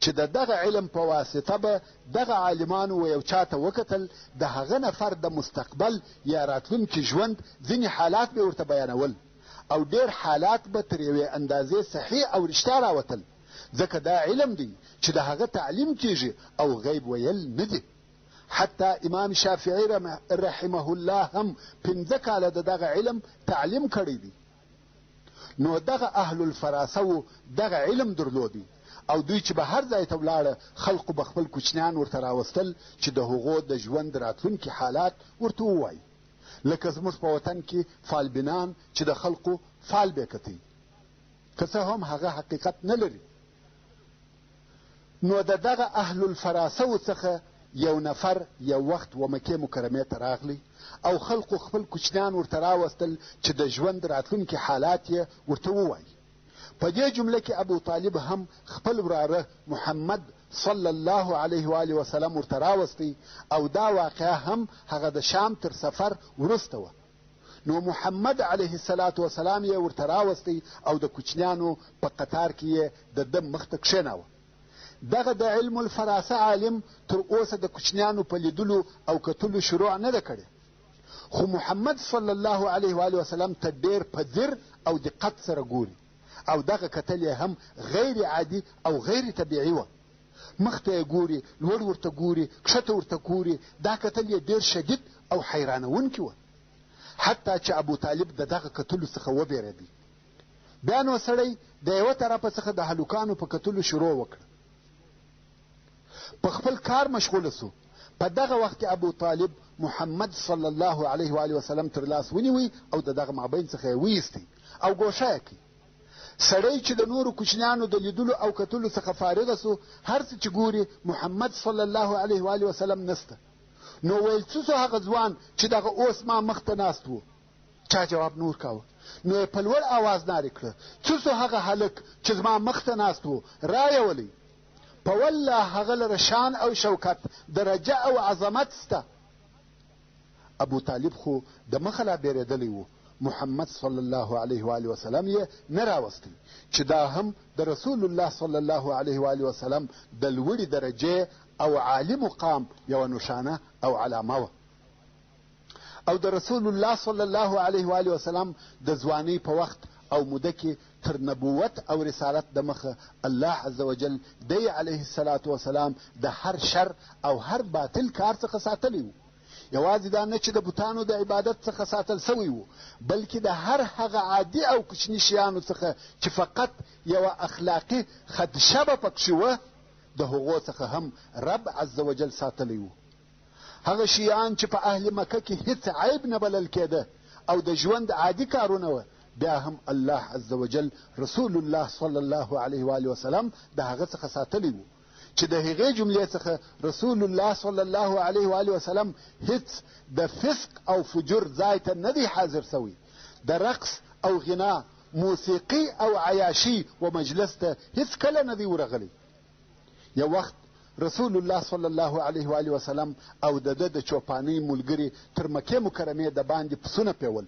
چې د دغه علم په واسطه به دغه عالمانو و یو چاته وکتل د هغه نفر د مستقبل یا راتلونکي ژوند ځینې حالات به ورته بیانول او ډېر حالات به تر یوې اندازې صحیح او رښتیا راوتل، ځکه دا علم دی چې د هغه تعلیم کېږي او غیب ویل نه دی. حتی امام شافعی رحمه الله هم 15 کاله د دغه علم تعلیم کړی دی. نو دغه اهل الفراسه و دغه علم درلودی او دوی چې به هر ځای ته ولاړه خلقو به خپل کوچنیان ورته راوستل چې د هغو د ژوند راتلونکي حالات ورته ووایي، لکه زموږ په وطن کې فالبینان چې د خلقو فال به کتی، که څه هم هغه حقیقت نه لري. نو د دغه اهل الفراسه څخه یو نفر یو وخت و مکې مکرمې ته راغلی او خلقو خپل کوچنیان ورته راوستل چې د ژوند راتلونکي حالات یې ورته ووایي. په دې جمله کې ابو طالب هم خپل وراره محمد صلی الله علیه و آله وسلم ورته راوستی او دا واقعه هم هغه د شام تر سفر وروسته وه. نو محمد علیه الصلاة وسلام یې ورته راوستی او د کوچنیانو په قطار کې یې د ده مخ ته کښېناوه. دغه د علم الفراسه عالم تر اوسه د کوچنیانو په لیدلو او کتلو شروع نه ده کړې، خو محمد صلی الله علیه و آله وسلم ته ډېر په ځیر او دقت سره ګوري او دغه کتل یې هم غیر عادي او غیر طبیعي وه. مخ ته یې ګوري، لوړ ورته ګوري، کښته ورته ګوري، دا کتل یې ډېر شدید او حیرانونکي وه، حتی چې ابو طالب د دغه کتلو څخه وبېرېدی. بیا نو سړی د یوه طرفه څخه د هلکانو په کتلو شروع وکړه، په خپل کار مشغوله سو. په دغه وخت کې ابو طالب محمد صلی الله علیه و آله وسلم تر لاس ونیوی او د دغه مابین څخه یې ویستی او ګوښه یې کړي. سړی چې د نورو کوچنیانو د لیدلو او کتلو څخه فارغه سو، هر څه چې ګوري محمد صلی الله علیه و آله وسلم نسته. نو ویل څه سو هغه ځوان چې دغه اوس ما مخته ناست و؟ چا جواب نور کاوه. نو یې په لوړ آواز نارې کړه، څه سو هغه هلک چې زما مخته ناست و؟ رایه ولئ. په والله هغه لره شان او شوکت، درجه او عظمت سته. ابو طالب خو د مخه لا بیرېدلی و. محمد صلی الله علیه و آله وسلم یې نه راوستی چې دا هم د رسول الله صلی الله علیه و آله وسلم د لوړې درجې او عالی مقام یوه نشانه او علامه وه. او د رسول الله صلی الله علیه و آله وسلم د ځوانۍ په وخت او موده کې تر نبوت او رسالت د مخه الله عز وجل دی علیه الصلاة وسلام د هر شر او هر باطل کار څخه ساتلی و. یوازې دا نه چې د بوتانو د عبادت څخه ساتل سوی و، بلکې د هر هغه عادي او کوچني شیانو څخه چې فقط یوه اخلاقي خدشه به پکښې وه، د هغو څخه هم رب عز وجل ساتلی و. هغه شیان چې په اهل مکه کې هیڅ عیب نه بلل کېده او د ژوند عادي کارونه وه، بیا هم الله عز وجل رسول الله صلی الله علیه و آله وسلم د هغه څخه ساتلی و چې د هغې جملې څخه رسول الله صلی الله علیه و آله وسلم هیڅ د فسق او فجور ځای ته نه دی حاضر سوی، د رقص او غنا، موسیقي او عیاشي و مجلس ته هیڅ کله نه دی ورغلی. یو وخت رسول الله صلی الله علیه و آله وسلم او د ده د چوپانۍ ملګري تر مکې مکرمې د باندې پسونه پیول.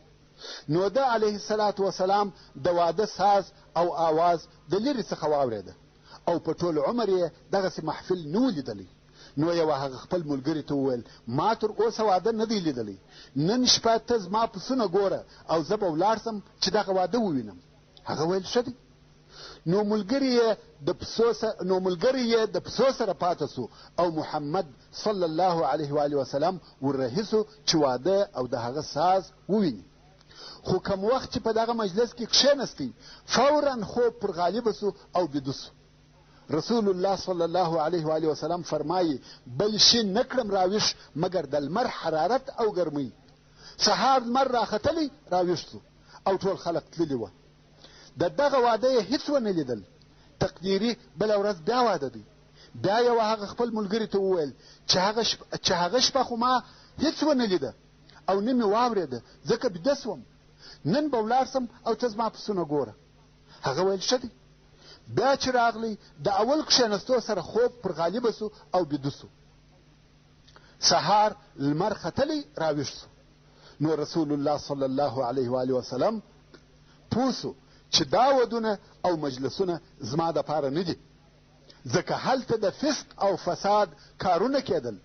نو ده علیه الصلاة وسلام د واده ساز او آواز د لرې څخه واورېده او په ټول عمر یې دغسې محفل نه و لیدلی. نو یوه هغه خپل ملګري ته وویل، ما تر اوسه واده نه دی لیدلی، نن شپه ته زما پسونه ګوره او زه به ولاړ سم چې دغه واده ووینم. هغه ویل ښه دی. نو ملګری یې د پسو سره پاته سو او محمد صلی الله علیه و آله وسلم وررهي سو چې واده او د هغه ساز وویني. خو کم وخت چې په دغه مجلس کې کښېنستی، فورا خوب پر غالبه سو او بیده سو. رسول الله صلی الله علیه و آله وسلم فرمایي، بل شي نه کړم راویښ مګر د لمر حرارت او ګرمۍ. سهار لمر راختلی راویښ سو او ټول خلق تللي وه. د دغه واده یې هیڅ ونه لیدل. تقدیري بله ورځ بیا واده دی. بیا یوه هغه خپل ملګري ته وویل چې هغه شپه خو ما هیڅ ونه لیده او نه مې واورېده، ځکه بیده سوم. نن به ولاړ سم او ته زما پسونه ګوره. هغه ویل ښه دی. بیا چې راغلی د اول کښېنستو سره خوب پر غالبه سو او بیده سو. سهار لمر ختلی راویښ سو. نو رسول الله صلی الله علیه و آله وسلم پوه سو چې دا ودونه او مجلسونه زما دپاره نه دي، ځکه هلته د فسق او فساد کارونه کېدل.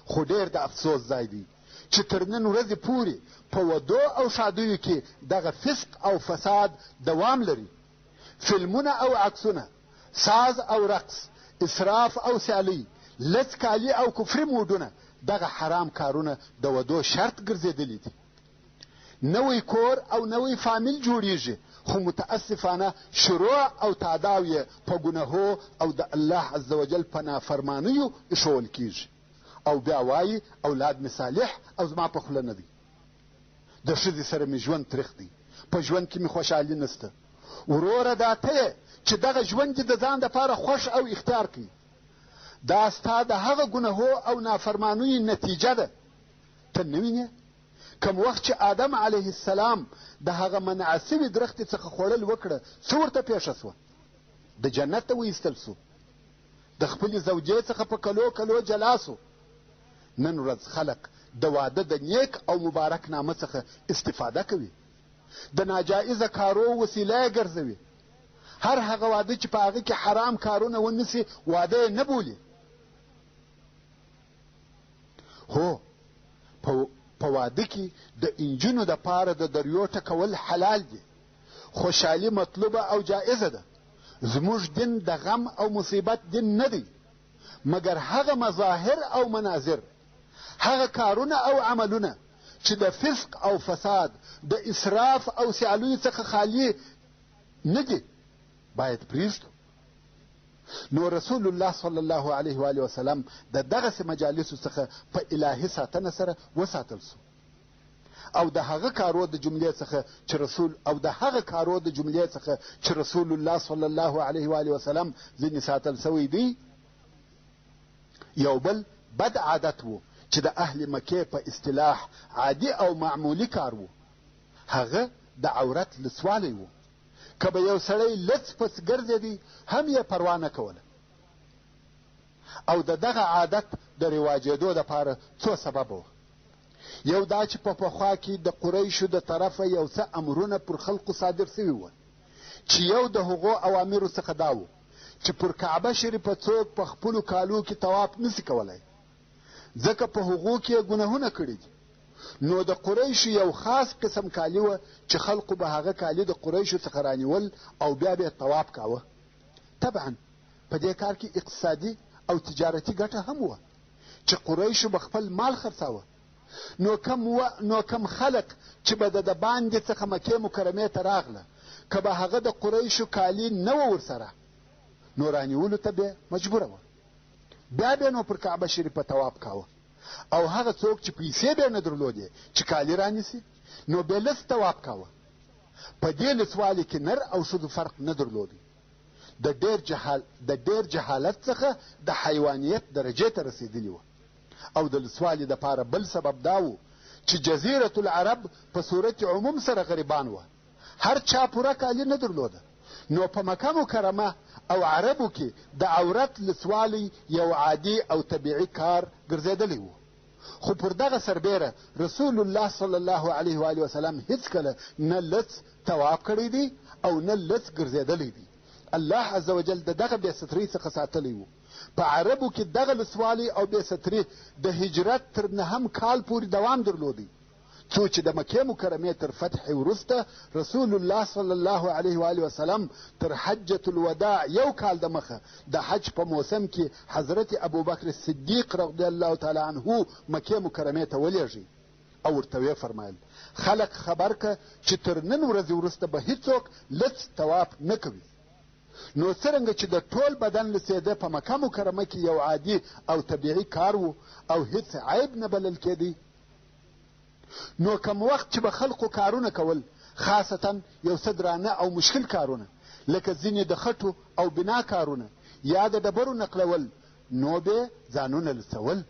خو ډېر د افسوس ځای دی چې تر نن ورځې پورې په ودو او شادیو کې دغه فسق او فساد دوام لري. فلمونه او عکسونه، ساز او رقص، اسراف او سیالي، لڅ کالي او کفري موډونه، دغه حرام کارونه د ودو شرط ګرځېدلي دي. نوی کور او نوی فامیل جوړیږي، خو متاسفانه شروع او تعداو یې په ګناهو او د الله عز وجل په نافرمانیو ایښول کیږي. او بیا وایي اولاد مې صالح او زما په خوله نه دی. د ښځې سره مې ژوند تریخ دی، په ژوند کې مې خوشحالي نسته. وروره دا ته یې چې دغه ژوند دې د ځان دپاره خوښ او اختیار کړي. دا ستا د هغه ګناهو او نافرمانیو نتیجه ده. ته نه وینې کم وخت چې آدم علیه السلام د هغه منع سوي درختې څخه خوړل وکړه، څه ورته پیښه سوه؟ د جنت ته وایستل سو، د خپلې زوجې څخه په کلو کلو جلا سو. نن ورځ خلق د واده د نیک او مبارک نامه څخه استفاده کوي، د ناجایزه کارو وسیله یې ګرځوي. هر هغه واده چې په هغه کې حرام کارونه ونیسي واده یې نه بولي. هو په واده کې د انجونو دپاره د دریو ټکول حلال دي. خوشحالي مطلوبه او جایزه ده. زموږ دین د غم او مصیبت دین نه دی، مګر هغه مظاهر او مناظر، هغه کارونه او عملونه چې د فسق او فساد، د اسراف او سیالیو څخه خالی نه دي، باید پرېږدو. نو رسول الله صلی الله علیه و آله وسلم د دغسې مجالسو څخه په الهي ساتنه سره وساتل سو. او د هغه کارو د جملې څخه چې رسول الله صلی الله علیه و آله وسلم ځینې ساتل سوی دی. یو بل بد عادت و چې د اهل مکې په اصطلاح عادي او معمولی کار و، هغه د عورت لڅوالی و. که به یو سړی لڅ پس ګرځېدی هم یې پروا نه کوله. او د دغه عادت د رواجېدو دپاره څو سببه و. یو دا چې په پخوا کې د قریشو د طرفه یو څه امرونه پر خلقو صادر سوي وه، چې یو د هغو اوامرو څخه دا و چې پر کعبه شریفه څوک په خپلو کالو کې طواف نسي کولی، ځکه په هغو کې یې ګناهونه کړي دي. نو د قریشو یو خاص قسم کالي وه چې خلقو به هغه کالي د قریشو څخه رانیول او بیا به یې طواف کاوه. طبعا په دې کار کې اقتصادي او تجارتي ګټه هم وه چې قریشو به خپل مال خرڅاوه. نو کم خلق چې به د باندې څخه مکې مکرمې ته راغله، که به هغه د قریشو کالي نه وه ورسره، نو رانیولو ته به مجبوره وه. بیا به نو پر کعبه شریفه طواف کاوه. او هغه څوک چې پیسې به یې نه درلودې چې کالي رانیسي، نو به لس طواف کاوه. په دې لسوالي کې نر او ښځو فرق نه درلودی. د ډېر جهالت څخه د حیوانیت درجې ته رسېدلي وه. او د لسوالي دپاره بل سبب دا و چې جزیرة العرب په صورت عموم سره غریبان وه، هر چا پوره کالي نه درلوده. نو په مکه مکرمه او عربو کې د عورت لسوالی یو عادي او طبیعي کار ګرځېدلی و. خو پر دغه سربیره رسول الله صلی الله علیه و آله وسلم هیڅکله نه لڅ طواف کړی دی او نه لڅ ګرځېدلی دی. الله عز وجل د دغه بې سترۍ څخه ساتلی و. په عربو کې دغه لسوالی او بې ستري د هجرت تر 9 کال پورې دوام درلودی، څو چې د مکې مکرمې تر فتح وروسته رسول الله صلی الله علیه و آله وسلم تر حجة الوداع یو کال د مخه د حج په موسم کې حضرت ابوبکر صدیق رضی الله تعالی عنه مکې مکرمې ته ولېږي او ورته ویې فرمایل خلق خبر که چې تر نن ورځې وروسته به هیڅوک لڅ طواف نه کوي. نو څرنګه چې د ټول بدن لڅېده په مکه مکرمه کې یو عادي او طبیعي کار و او هیڅ عیب نه بلل کېدی، نو کم وخت چې به خلقو کارونه کول، خاصتا یو څه درانه او مشکل کارونه لکه ځینې د خټو او بنا کارونه یا د ډبرو نقلول، نو به ځانونه لڅول.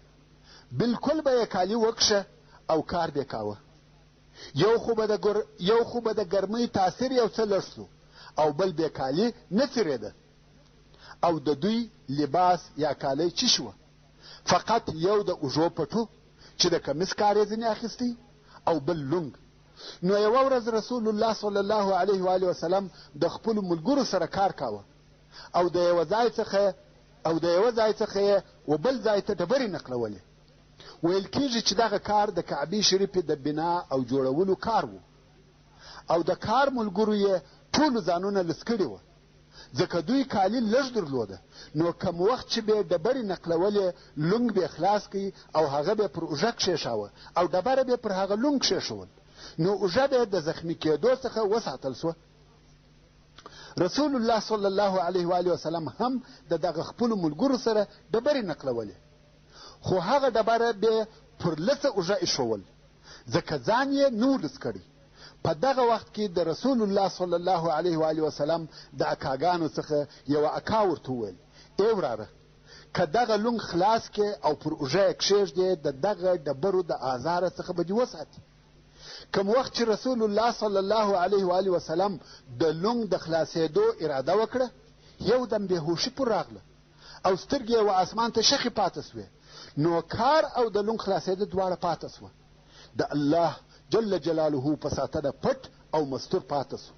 بلکل به یې کالي وکشه او کار به کاوه. یو خو به د ګرمۍ تاثیر یو څه لږ سو او بل به کالي نه څیرېده. او د دوی لباس یا کالی چی شوه؟ فقط یو د اوږو پټو چې د کمیس کار یې ځینې اخیستی او بل لونګ. نو یوه ورځ رسول الله صلی الله علیه و آله وسلم د خپلو ملګرو سره کار کاوه او د یوه ځای څخه یې و بل ځای ته ډبرې نقلولې. ویل کېږي چې دغه کار د کعبې شریفې د بنا او جوړولو کار و او د کار ملګرو یې ټولو ځانونه لڅ کړي وه، ځکه دوی کالي لږ درلوده. نو کم وخت چې به یې ډبرې نقلولې، لونګ به یې خلاص کړي او هغه به یې پر اوږه کښېښاوه او ډبره به یې پر هغه لونګ کښېښول، نو اوږه به یې د زخمي کېدو څخه وساتل سوه. رسول الله صلی الله علیه و آله وسلم هم د دغه خپلو ملګرو سره ډبرې نقلولې، خو هغه ډبره به پر لڅه اوږه ایښول، ځکه ځان یې نه و لڅ کړی. په دغه وخت کې د رسول الله صلی الله علیه و آله وسلم د اکاګانو څخه یوه اکا ورته وویل ای وراره، که دغه لونګ خلاص کې او پر اوږه یې کښېږدې، د دغه ډبرو د آزاره څخه به دې وساتي. کوم وخت چې رسول الله صلی الله علیه و آله وسلم د لونګ د خلاصېدو اراده وکړه، یو دم بېهوشي پر راغله او سترګې یې اسمان ته شخې پاته سوې. نو کار او د لونګ خلاصېده دواړه پاته سوه. د الله جل جلاله په ساتنه پټ او مستور پاته سو.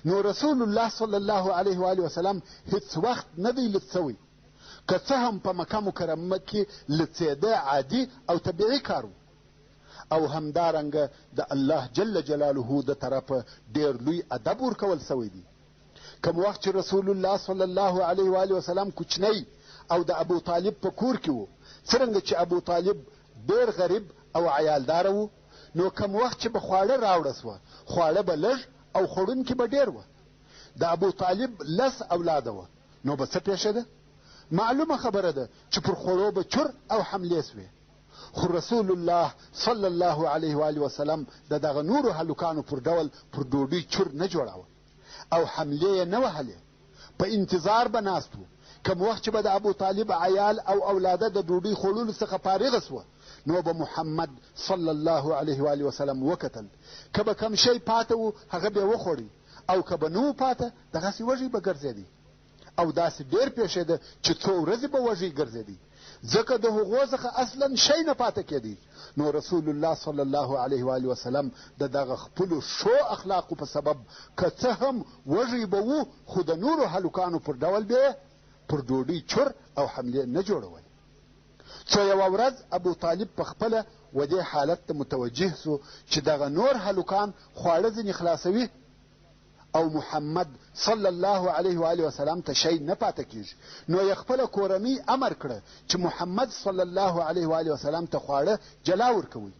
نو رسول الله صلی الله علیه و آله وسلم هیڅ وخت نه دی لڅ سوی، که څه هم په مکه مکرمه کې لڅېده عادي او طبیعي کار و. او همدارنګه د الله جل جلاله د طرفه ډېر لوی ادب ورکول سوی دی. کوم وخت چې رسول الله صلی الله علیه و آله وسلم کوچنی او د ابو طالب په کور کې و، څرنګه چې ابو طالب ډېر غریب او عیالداره و، نو کم وخت چې به خواړه راوړه سوه، خواړه به لږ او خوړونکي به ډېر وه. د ابو طالب 10 اولاده وه، نو به څه پېښېده؟ معلومه خبره ده چې پر خوړو به چور او حملې سوې. خو رسول الله صلی الله علیه و آله وسلم د دغه نورو هلکانو پر ډول پر ډوډۍ چور نه جوړاوه او حملې یې نه وهلې. په انتظار به ناست و. کوم وخت چې به د ابو طالب عیال او اولاده د ډوډۍ خوړلو څخه فارغه سوه نو به محمد صلی الله علیه و آله وسلم وکتل. که به کم شی پاته و هغه به یې وخوړی او که به نه و پاته دغسې وږی به ګرځېدی او داسې ډېر پیښېده چې څو ورځې به وږی ګرځېدی ځکه د هغو څخه اصلا شی نه پاته کېدی. نو رسول الله صلی الله علیه و آله وسلم د دغه خپلو ښو اخلاقو په سبب که څه هم وږی به و خو د نورو هلکانو پر ډول به پر ډوډۍ چور او حملې نه جوړول. څو یوه ورځ ابو طالب په خپله و دې حالت ته متوجه سو چې دغه نور هلکان خواړه ځینې خلاصوي او محمد صلی الله علیه و آله وسلم ته شی نه پاته کېږي. نو یې خپله کورنۍ امر کړه چې محمد صلی الله علیه و آله وسلم ته خواړه جلا ورکوئ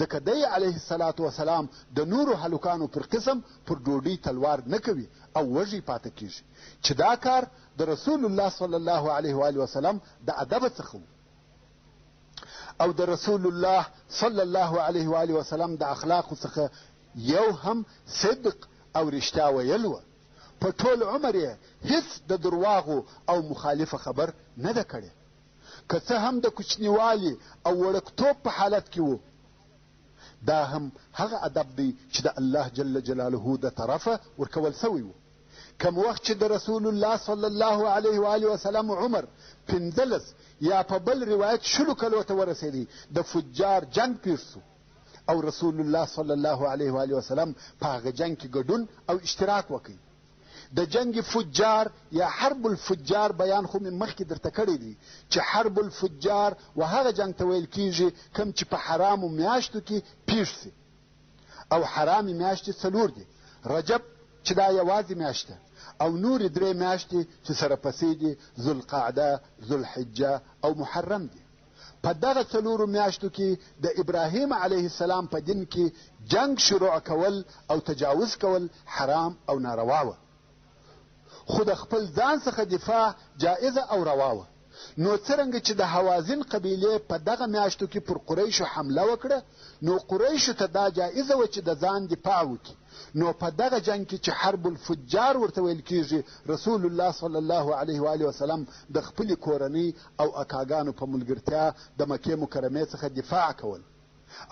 ځکه دی علیه الصلاة وسلام د نورو هلکانو پر قسم پر ډوډۍ تلوار نه کوي او وږی پاته کېږي چې دا کار د رسول الله صلی الله علیه و آله وسلم د ادب څخه و او د رسول الله صلی الله علیه و آله وسلم د اخلاقو څخه یو هم صدق او رښتیا ویل وه. په ټول عمر یې هیڅ د درواغو او مخالفه خبر نه ده کړې. که څه هم د کوچنیوالي او وړکتوب په حالت کې و دا هم هغه ادب دی چې د الله جل جلاله د طرفه ورکول سوی و. کم وخت چې د رسول الله صلی الله علیه و آله وسلم عمر 15 یا په بل روایت 10 کلو ته ورسېدی د فجار جنگ پېښ سو او رسول الله صلی الله علیه و آله وسلم په هغه جنگ کې ګډون او اشتراک وکړي. د جنگ فجار یا حرب الفجار بیان خو مې مخکې درته کړی دی چې حرب الفجار و هغه جنگ ته ویل کېږي کوم چې په حرامو میاشتو کې پیښ سي او حرامې میاشتې 4 دي. رجب چې دا یوازې میاشت ده او نورې 3 میاشتې چې سره پسې دي ذوالقعده ذوالحجه او محرم دي. په دغه 4 میاشتو کې د ابراهیم علیه السلام په دین کې جنگ شروع کول او تجاوز کول حرام او ناروا وه خو د خپل ځان څخه دفاع جائزه او روا وه. نو څرنګه چې د حوازن قبیلې په دغه میاشتو کې پر قریشو حمله وکړه نو قریشو ته دا جائزه وه چې د ځان دفاع وکړي. نو په دغه جنگ کې چې حرب الفجار ورته ویل کېږي رسول الله صلی الله علیه و آله وسلم د خپلې کورنۍ او اکاګانو په ملګرتیا د مکې مکرمې څخه دفاع کول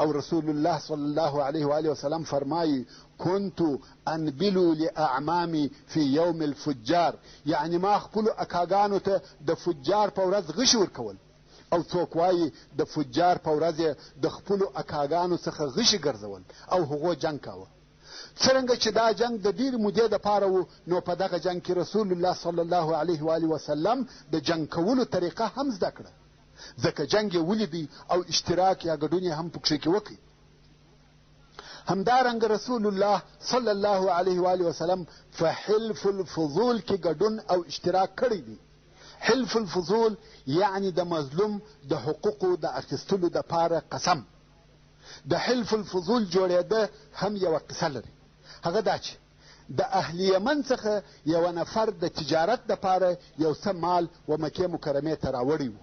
او رسول الله صلی الله علیه و آله وسلم فرمایي كنت انبلو لاعمامي في يوم الفجار یعنی ما خپلو اکاګانو ته د فجار په ورځ غشي ورکول او څوک وایي د فجار په ورځ د خپلو اکاګانو څخه غشي ګرځول او هغو جنګ کاوه. څرنګه چې دا جنگ د ډېرې مودې دپاره و نو په دغه جنگ کې رسول الله صلی الله علیه و آله وسلم د جنگ کولو طریقه هم زده کړه ځکه جنگ یې ولیدی او اشتراک یا ګډون یې هم پکښې کې وکړي. همدارنګه رسول الله صلی الله علیه و آله وسلم په حلف الفضول کې ګډون او اشتراک کړی دی. حلف الفضول یعنی د مظلوم د حقوقو د اخیستلو دپاره قسم. د حلف الفضول جوړېده هم یوه قصه لري. هغه دا چې د اهل یمن څخه یو نفر د تجارت دپاره یو څه مال و مکې مکرمې ته راوړی و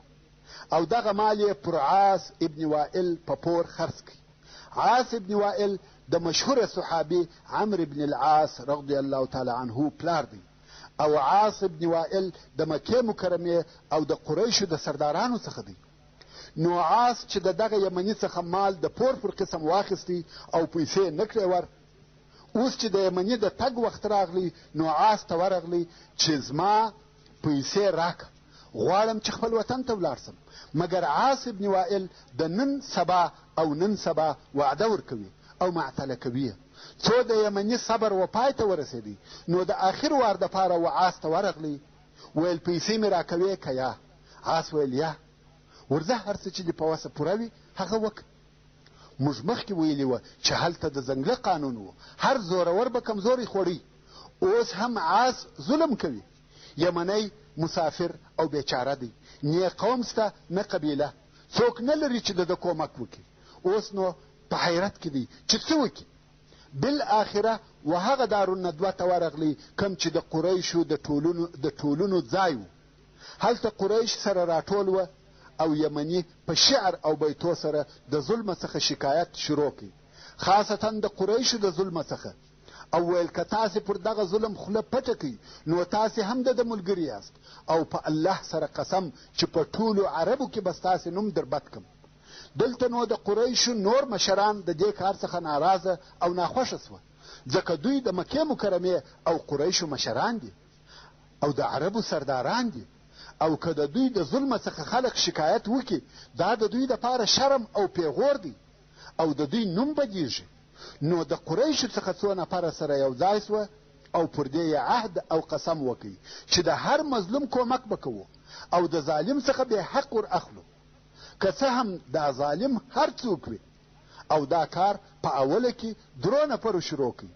او دغه مال یې پر عاص ابن وائل په پور خرڅ کړي. عاص ابن وائل د مشهوره صحابي عمرو بن العاص رضی الله تعالی عنه پلار دی او عاص ابن وائل د مکې مکرمې او د قریشو د سردارانو څخه دی. نو عاص چې د دغه یمني څخه مال د پور پر قسم واخیستی او پیسې نه کړې ور اوس چې د یمني د تګ وخت راغلی نو عاص ته ورغلی چې زما پیسې راکه غواړم چې خپل وطن ته ولاړ سم. مګر عاص ابن وائل د نن سبا وعده ورکوي او معطله کوي څو د یمني صبر و پای ته ورسېدی. نو د آخر وار دپاره و عاص ته ورغلی ویل پیسې مې راکوې که یا؟ عاص ویل یا. ورځه هر څه چې دې په وسه پوره وي هغه وکړه. موږ مخکې ویلي وه چې هلته د ځنګله قانون و هر زورور به کمزوری خوړی. اوس هم عاص ظلم کوي. یمنی مسافر او بیچاره دی نه قوم سته نه قبیله څوک نه لري چې د کومک وکړي. اوس نو په حیرت کې دی چې څه وکړي. بالاخره و هغه دارالندوه ته ورغلی کوم چې د قریشو د ټولونو ځای و. هلته قریش سره راټول و او یمني په شعر او بیتو سره د ظلم څخه شکایت شروع کړي، خاصتا د قریشو د ظلم څخه، او ویل که تاسې پر دغه ظلم خوله پټه کړئ نو تاسې هم د ملګري یاست، او په الله سره قسم چې په ټولو عربو کې به ستاسې نوم در بد کړم. دلته نو د قریشو نور مشران د دې کار څخه ناراضه او ناخوښه سوه، ځکه دوی د مکې مکرمې او قریشو مشران دي او د عربو سرداران دي، او که د دوی د ظلم څخه خلک شکایت وکړي دا د دوی دپاره شرم او پیغور دی او د دوی نوم بدیږي. نو د قریشو څخه څو نفره سره یو ځای سوه او پر دې یې عهد او قسم وکړي چې د هر مظلوم کومک به کوو او د ظالم څخه بې حق ور اخلو، که څه هم دا ظالم هر څوک وي. او دا کار په اوله کې 3 نفرو شروع کړي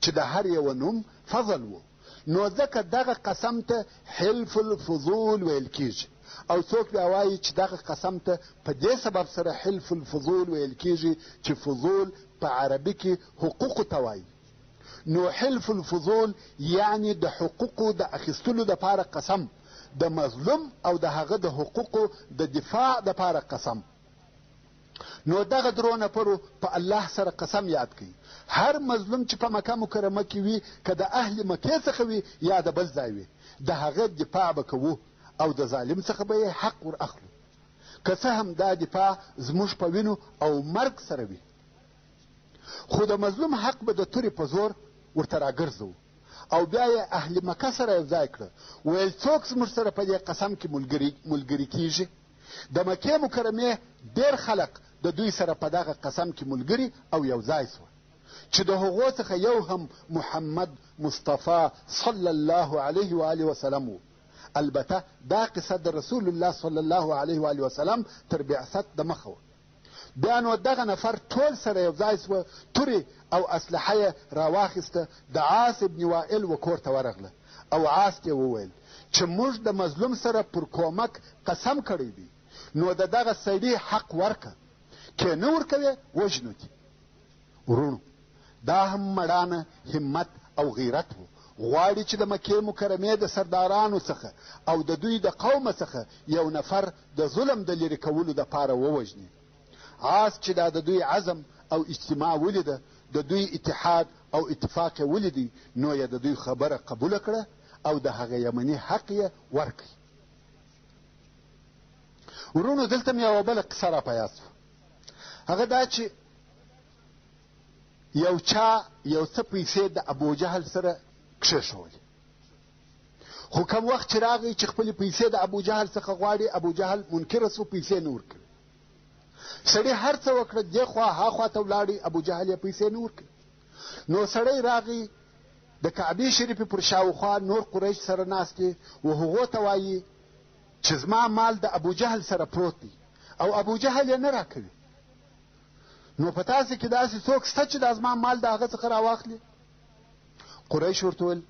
چې د هر یو نوم فضل و، نو ځکه دغه قسم ته حلف الفضول ویل کیږي، او څوک بیا وایي چې دغه قسم ته په دې سبب سره حلف الفضول ویل کیږي چې فضول په عربي کې حقوقو ته وایي. نو حلف الفضول یعنی د حقوقو د اخیستلو دپاره قسم، د مظلوم او د هغه د حقوقو د دفاع دپاره قسم. نو دغه 3 نفرو په الله سره قسم یاد کړي، هر مظلوم چې په مکه مکرمه کې وي که د اهل مکې څخه وي یا د بل ځای وي د هغه دفاع به کوو او د ظالم څخه به یې حق ور اخلو، که څه هم دا دفاع زموږ په وینو او مرګ سره وي. خو د مظلوم حق به د تورې په زور ورته راګرځو، او بیا یې اهل مکه سره یو ځای کړه. ویل څوک زموږ سره په دې قسم کې ملګري کیږي؟ د مکې مکرمې ډېر خلق د دوی سره په دغه قسم کې ملګري او یو ځای سوه چې د هغو څخه یو هم محمد مصطفی صلی الله علیه و آله وسلم و. البته دا قصه د رسول الله صلی الله علیه و آله وسلم تر بعثت د مخه وه. بیا نو دغه نفر ټول سره یو ځای سوه، تورې او اسلحه یې راواخیسته، د عاص ابن وائل و کور ته ورغله، او عاص ته وویل چې موږ د مظلوم سره پر کومک قسم کړی دی، نو د دغه سړي حق ورکه، که نه ورکوې وژنو دي. ورونو دا هم مړانه همت او غیرت و، غواړي چې د مکې مکرمې د سردارانو څخه او د دوی د قومه څخه یو نفر د ظلم د لرې کولو دپاره ووژني. عاص چې دا د دوی عزم او اجتماع ولیده، د دوی اتحاد او اتفاق یې ولیدی، نو یې د دوی خبره قبوله کړه او د هغه یمني حق یې ورکړي. ورونو دلته مې یوه بله قصه را په یاد شوه، هغه دا چې یو چا یو څه پیسې د ابوجهل سره کښېښولې، خو کم وخت چې راغی چې خپلې پیسې د ابوجهل څخه غواړي، ابوجهل منکره سو، پیسې نه ورکړي. سړی هر څه وکړه، دې خوا ها خوا ته ولاړی، ابوجهل یې پیسې نه ورکړي. نو سړی راغی د کعبې شریفې پر شاوخوا نور قریش سره ناست دي، و هغو ته وایي چې زما مال د ابوجهل سره پروت دی او ابوجهل یې نه راکوي. نو په تاسې کې داسې څوک شته چې دا زما مال د هغه څخه راواخلي؟ قریش ورته وویل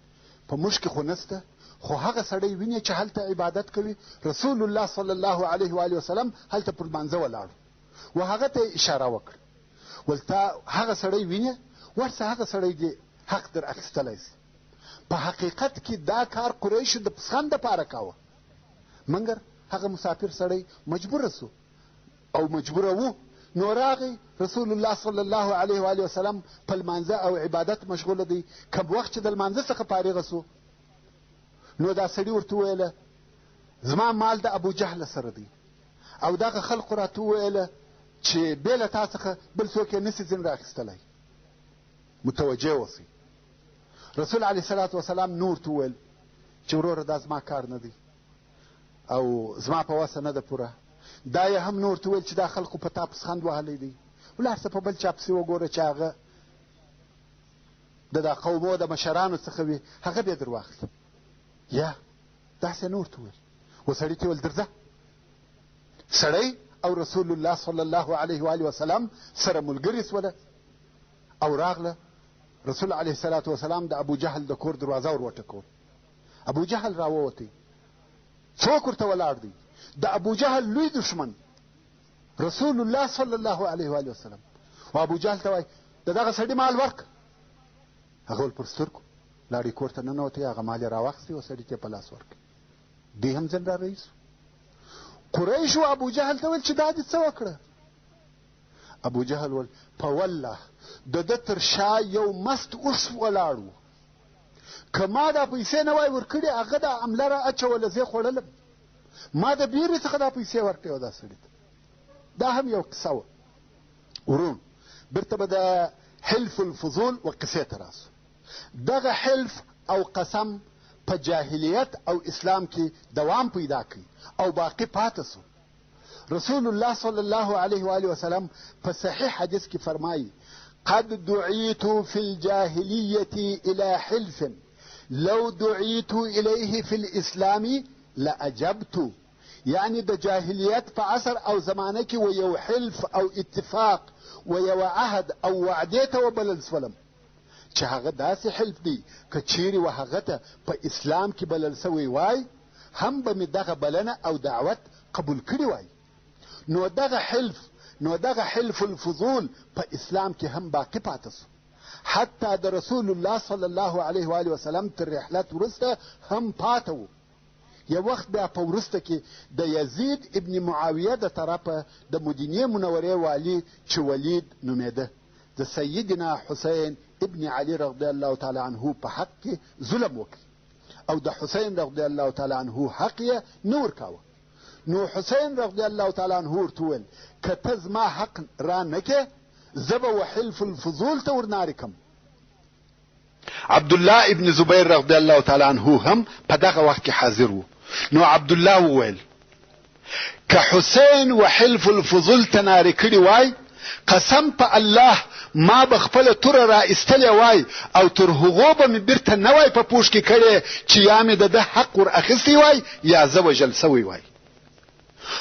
په موږ کې خو نسته، خو هغه سړی ویني چې هلته عبادت کوي، رسول الله صلی الله علیه و آله وسلم هلته پر لمانځه ولاړ و هغه ته اشاره وکړه، ول تا هغه سړی ویني، ورڅه هغه سړی دې حق در اخیستلی سي. په حقیقت کې دا کار قریشو د پسخند دپاره کاوه، مګر هغه مسافر سړی مجبوره سو او مجبوره و. نو راغی رسول الله صلی الله علیه و آله وسلم په لمانځه او عبادت مشغوله دی، کم وخت چې د لمانځه څخه فارغه سو، نو دا سړي ورته وویله زما مال د ابوجهل سره دی، او دغه خلقو راته وویله چې بې له تا څخه بل څوک یې نسي ځین رااخیستلی. متوجه اوسئ. رسول علیه صلات وسلام نور ته وویل چې وروره دا زما کار نه دی او زما په وسه نه ده پوره. دا یې هم نور ته ویل چې دا خلقو په تا پسخند وهلی دی، ولاړ شه په بل چا پسې وګوره چې هغه د دا قومو د مشرانو څخه وي، هغه به یې در واخلي. یا داسې نور ته ویل، و سړي ته ویل درځه. سړی او رسول الله صلی الله علیه و آله وسلم سره ملګري سوله او راغله. رسول علیه صلات وسلام د ابوجهل د کور دروازه ور وټکول. ابوجهل راووتی، څوک ورته ولاړ دی؟ د ابوجهل لوی دشمن رسول الله صلی الله علیه و آله وسلم. و ابوجهل ته وایي د دغه سړي مال ورک. هغه ول پر سترګو لاړې کور ته ننوتی، هغه مال یې راواخیستی او سړي ته یې په لاس ورکړ. دی هم ځل را رئیس قریش او ابو جهل ته ویل چې دا دې څه وکړه؟ ابو جهل ویل په والله د ده تر شا یو مست اوښ ولاړ و، که ما دا پیسې نه وای ورکړې هغه دا عمله را اچوله، زه یې خوړلم. ما د بیرې څخه دا پیسې ورکړې وه دا سړي ته. دا هم یو قصه وه. ورون بیرته به د حلف الفضول و قصې ته راسو. دغه حلف او قسم په جاهلیت او اسلام کې دوام پیدا کوي او باقی پاتې سو. رسول الله صلی الله علیه و آله وسلم په صحیح حدیث کې فرمایي قد دعیت فی الجاهلیة الى حلف لو دعیت الیه فی الاسلام لاجبت. یعنی د جاهلیت په عصر او زمانه کې و یو حلف او اتفاق و یو عهد او وعدې ته وبلل سولم چې هغه داسې حلف دی که چیرې و هغه ته په اسلام کې بلل سوی وای هم به مې دغه بلنه او دعوت قبول کړی وای. نو دغه حلف الفضول په اسلام کې هم باقی پاتې سو. حتی د رسول الله صلی الله علیه و آله وسلم تر رحلت وروسته هم پاتې و. یو وخت بیا په وروسته کې د یزید ابن معاویه د طرفه د مدینې منورې والي چې ولید نومېده د سیدنا حسین ابن علی رضی الله تعالی عنه په حق کې ظلم وکړ او د حسین رضی الله تعالی عنه حق یې نه ورکاوه. نو حسین رضی الله تعالی عنه ورته وویل که ته زما حق را نه کې زه به وحلف الفضول ته ورنارې کم. عبدالله ابن زبیر رضی الله تعالی عنه هم په دغه وخت کې حاضر و. نو عبدالله وویل که حسین وحلف الفضول ته نارې کړي وای قسم په الله ما به خپله توره را ایستلې وای او تر هغو به مې بیرته نه وای په پوښ کې کړې چې یا مې د ده حق ور اخیستی وای یا زه وژل سوی وای.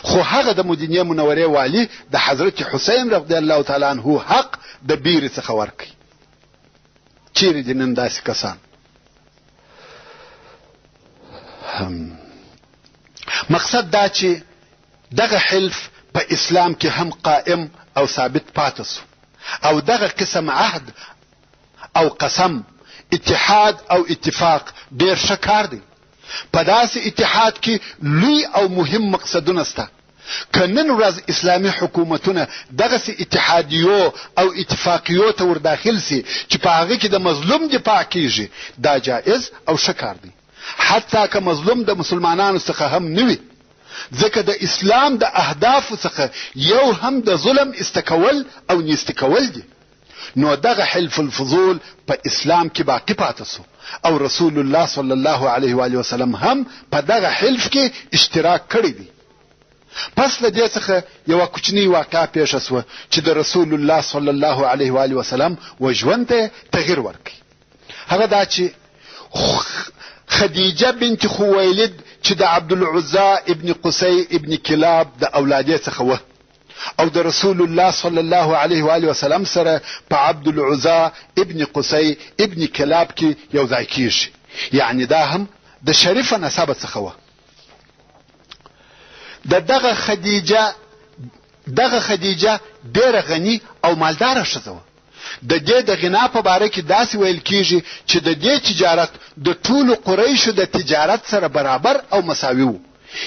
خو هغه د مدینې منورې والي د حضرت حسین رضی الله تعالی عنه حق د بیرې څخه ورکړي. چیرې دي نن داسې کسان؟ مقصد دا چې دغه حلف په اسلام کې هم قائم او ثابت پاتې سو او دغه قسم عهد او قسم اتحاد او اتفاق ډیر ښه کار دی. په داسې اتحاد کې لوی او مهم مقصدونه سته. که نن ورځ اسلامي حکومتونه دغسې اتحادیو او اتفاقیو ته ورداخل سي چې په هغه کې د مظلوم دفاع کیږي دا جائز او ښه کار دی. حتی که مظلوم د مسلمانانو څخه هم نه وي، ځکه د اسلام د اهدافو څخه یو هم د ظلم استکول او نیستکول دي. نو دغه حلف الفضول په اسلام کې باقی پاتې سو او رسول الله صلی الله علیه و آله وسلم هم په دغه حلف کې اشتراک کړی دی. پس له دې څخه یوه کوچنۍ واقعه پیښه سوه چې د رسول الله صلی الله علیه و آله وسلم و ژوند ته تغییر ورکړي. هغه دا چې خدیجه بنت خویلد چې د عبدالعزا ابن قصی ابن کلاب د اولادې څخه وه او د رسول الله صلی الله علیه و آله وسلم سره په عبدالعزا ابن قصی ابن کلاب کې یو ځای کیږي. یعنی دا هم د شریفه نسبه څخه وه. دغه خدیجه ډیره غنی او مالداره ښځه وه. د دې د غنا په باره کې داسې ویل کیږي چې د دې تجارت د ټولو قریشو د تجارت سره برابر او مساوي و.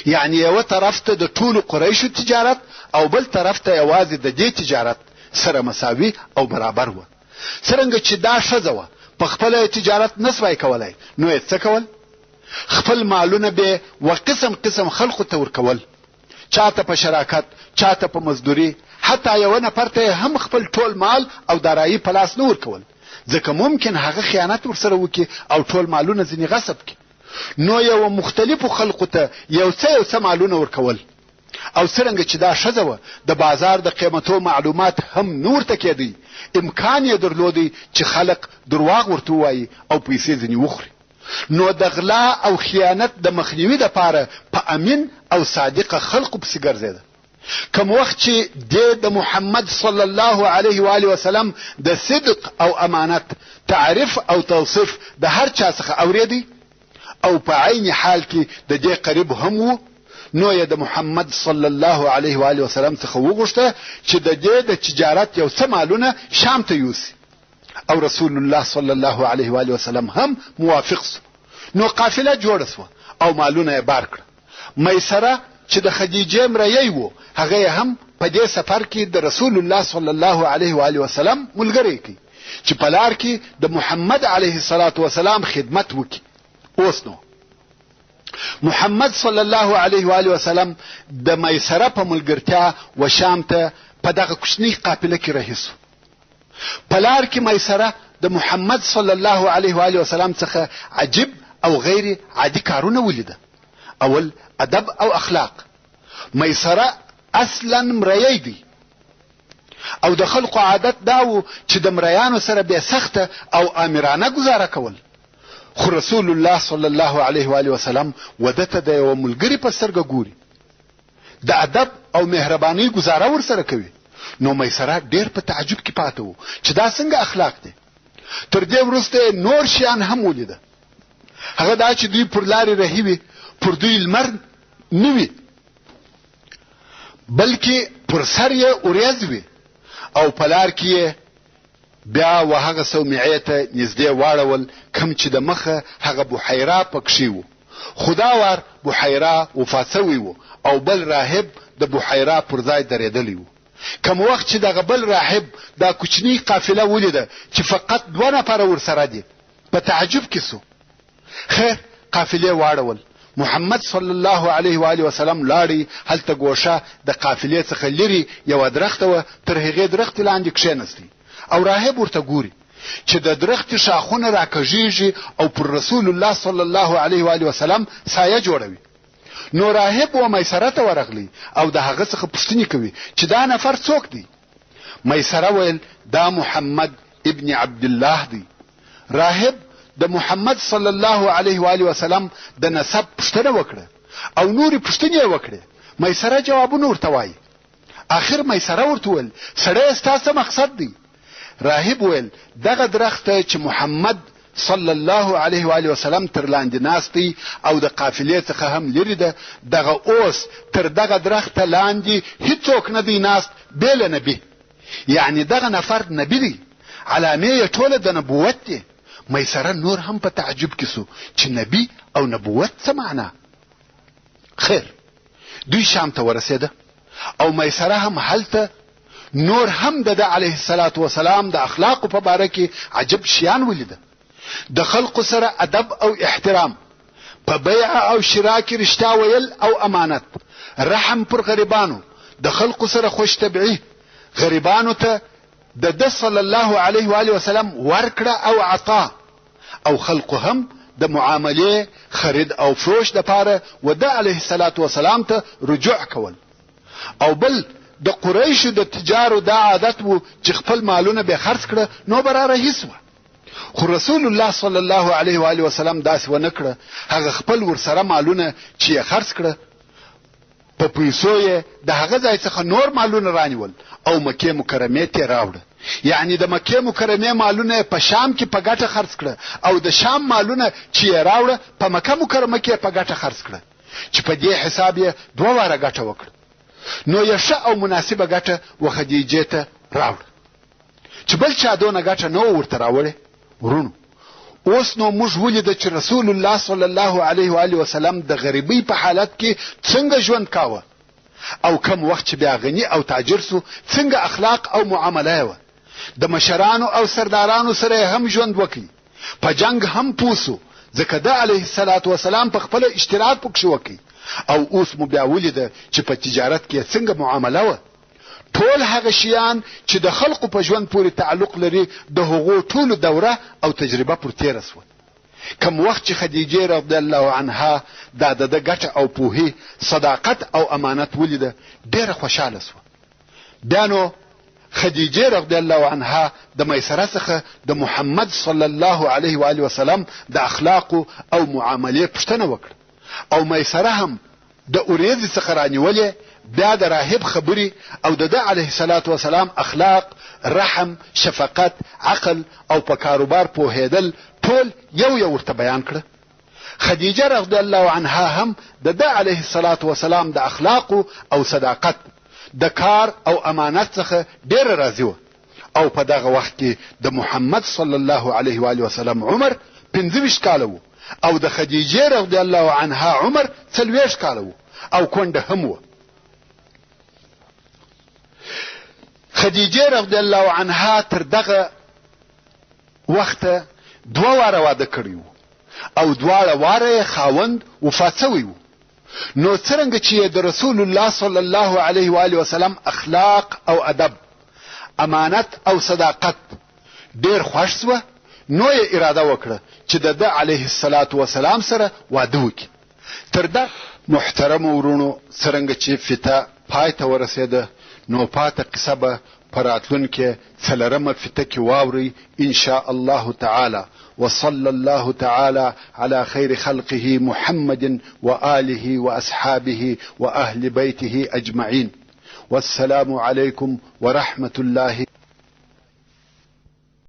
یعنی یو طرف ته د ټولو قریشو تجارت او بل طرف ته یوازې د دې تجارت سره مساوي او برابر و. څرنګه چې دا ښځه وه په خپله تجارت نسوای کولای، نو یې څه کول؟ خپل مالونه به و قسم قسم خلقو ته ورکول، چاته په شراکت، چاته په مزدوري، حتی یو نفر ته هم خپل ټول مال او دارایی په لاس نه ورکول، ځکه ممکن هغه خیانت ورسره وکړي او ټول مالونه ځینې غصب کړي. نو یو مختلفو خلقو ته یو څه مالونه ورکول. او څرنګه چې دا ښځه وه د بازار د قیمتو معلومات هم نه ورته کېدی، امکان یې درلودی چې خلق درواغ ورته ووایي او پیسې ځینې وخوري. نو د غلا او خیانت د مخنیوي دپاره په امین او صادقه خلقو پسې ګرځېده. کوم وخت چې د محمد صلی الله علیه و آله وسلم د صدق او امانت تعریف او توصیف د هر چا څخه اوریدي او په عین حال کې د دې قریب هم وو، نو یې د محمد صلی الله علیه و آله وسلم څخه وغوښته چې د دې د تجارت یو څه مالونه شام ته یوسي. او رسول الله صلی الله علیه و آله وسلم هم موافق سو. نو قافله جوړه سوه او مالونه یې بار کړه. میسره چې د خدیجې مریی و هغه هم په دې سفر کې د رسول الله صلی الله علیه و آله وسلم ملګری کی چې په لار کې د محمد علیه الصلاة والسلام خدمت وکي. اوس نو محمد صلی الله علیه و آله وسلم د میسره په ملګرتیا و شام ته په دغه کوچنی قافله کې رهیسو. په لار کې میسره د محمد صلی الله علیه و آله وسلم څخه عجیب او غیر عادي کارونه ولیده. اول ادب او اخلاق. میسره اصلا مریی دی او د خلقو عادت داو چې د مریانو سره به سخته او امرانه گزاره کول. خو رسول الله صلی الله علیه و آله وسلم ودته د یو ملګری په سترګه ګوري، د ادب او مهرباني گزاره ور سره کوي. نو میسره ډیر په تعجب کې پاتې وو چې دا څنګه اخلاق دي. تر دې وروسته نور شیان هم ولیده. هغه دا چې دوی پر لارې رهي وي، پر دوی لمر نه وي بلکې پر سر یې اوریځ وي او په لار کې بیا وهغه صومعې ته نږدې واړول کوم چې د مخه هغه بحیره پکښې وو. خدا وار بحیره وفات سوی وو او بل راهب د بحیره پر ځای درېدلی وو. کوم وخت چې دغه بل راهب دا کوچنی قافله ولیده چې فقط 2 نفره ورسره دي په تعجب کې سو. خیر قافله واړول. محمد صلی الله علیه و آله وسلم لاړی. هلته ګوشه د قافلې څخه لري یو درخت و، تر هغې درخت لاندې کښېنستی او راهب ورته ګوري چې د درخت شاخونه راکږیږي او پر رسول الله صلی الله علیه و آله وسلم سایه جوړوي. نو راهب و میسره ته ورغلی او د هغه څخه پوښتنه کوي چې دا نفر څوک دی. میسره ویل دا محمد ابن عبد الله دی. راهب د محمد صلی الله علیه و آله وسلم د نسب پوښتنه وکړه او نورې پوښتنې وکړه. میسره جوابونه ورته وایي. اخر میسره ورته ویل سړی ستا څه مقصد دی؟ راهب ویل دغه درخت چې محمد صلی الله علیه و آله وسلم تر لاندې ناست دی او د قافلې څخه هم لري ده، دغه اوس تر دغه درخت لاندې هیڅوک نه دی ناست بې له نبي. یعنی دغه نفر نبي دی، علامې یې ټوله د نبوت دی. میسره نور هم په تعجب کې سو چې نبي او نبوت څه معنا. خیر دوی شام ته ورسېده او میسره هم هلته نور هم د علیه الصلاة والسلام د اخلاقو په باره کې عجب شیان ولیده. د خلقو سره ادب او احترام، په بیع او شرا کې رښتیا ویل او امانت، رحم پر غریبانو، د خلقو سره خوش طبعي، غریبانو ته د صلی الله علیه و آله وسلم ورکړه او عطا، او خلقو هم د معاملې خرید او فروش د پاره و د علیه الصلاة والسلام ته رجوع کول. او بل د قریشو د تجارو دا عادت وو چې خپل مالونه به خرڅ کړه نو براره هیڅ وه. خو رسول الله صلی الله علیه و آله وسلم داسې ونه کړه. هغه خپل ورسره مالونه چې یې خرڅ کړه په پیسو یې د هغه ځای څخه نور مالونه رانیول او مکې مکرمې ته راوړه. یعنی د مکې مکرمې مالونه په شام کې په ګټه خرڅ کړه او د شام مالونه چې یې راوړه په مکه مکرمه کې په ګټه خرڅ کړه چې په دې حساب یې 2 واره ګټه وکړه. نو یې ښه او مناسبه ګټه و خدیجې ته راوړه چې بل چا دونه ګټه نه ورته راوړې. ورونو اوس نو موږ ولیده چې رسول الله صلی الله علیه و آله وسلم د غریبۍ په حالت کې څنګه ژوند کاوه او کم وخت چې بیا غني او تاجر سو څنګه اخلاق او معامله وه. د مشرانو او سردارانو سره هم ژوند وکړي، په جنگ هم پوسو ځکه د علیه الصلاة والسلام په خپل اشتراک پکښې وکړي. او اوس مو بیا ولیده چې په تجارت کې څنګه معامله وه. ټول هغه شیان چې د خلقو په ژوند پورې تعلق لري د هغو ټولو دوره او تجربه پر تیره سوه. کم وخت چې خدیجې رضی الله عنها دا د ګټه او پوهې صداقت او امانت ولیده ډیره خوشحاله سوه. بیا نو خدیجې رضی الله عنها د میسره څخه د محمد صلی الله علیه و آله وسلم د اخلاقو او معاملې پوښتنه وکړه او میسره هم د اوریځې څخه رانیولې. بیا د راهب خبرې او د علیه الصلاة والسلام اخلاق، رحم، شفقت، عقل او په کاروبار پوهېدل ټول یو ورته بیان کړه. خدیجه رضی الله عنها هم د علیه الصلاة والسلام د اخلاق او صداقت، د کار او امانت څخه ډېره راضي وه. او په دغه وخت کې د محمد صلی الله علیه و آله وسلم عمر 25 کاله و او د خدیجه رضی الله عنها عمر 40 کاله و. او کونډه هم وه. خدیجه رضی الله عنها تر دغه وخته 2 واره واده کړی وو او 2 واره خاوند وفات شوی وو. نو څرنګه چې د رسول الله صلی الله علیه و آله وسلم اخلاق او ادب، امانت او صداقت ډیر خوښ سوه، نو یې اراده وکړه چې د ده علیه الصلاة والسلام سره واده وکړي. تر ده محترم ورونو څرنګه چې فته پای ته ورسېده، نو پاته قصه به په راتلونکې 4مه فته کې واورئ ان شاء الله تعالی. وصلى الله تعالى على خير خلقه محمد وآله وأصحابه وأهل بيته أجمعين. والسلام عليكم ورحمة الله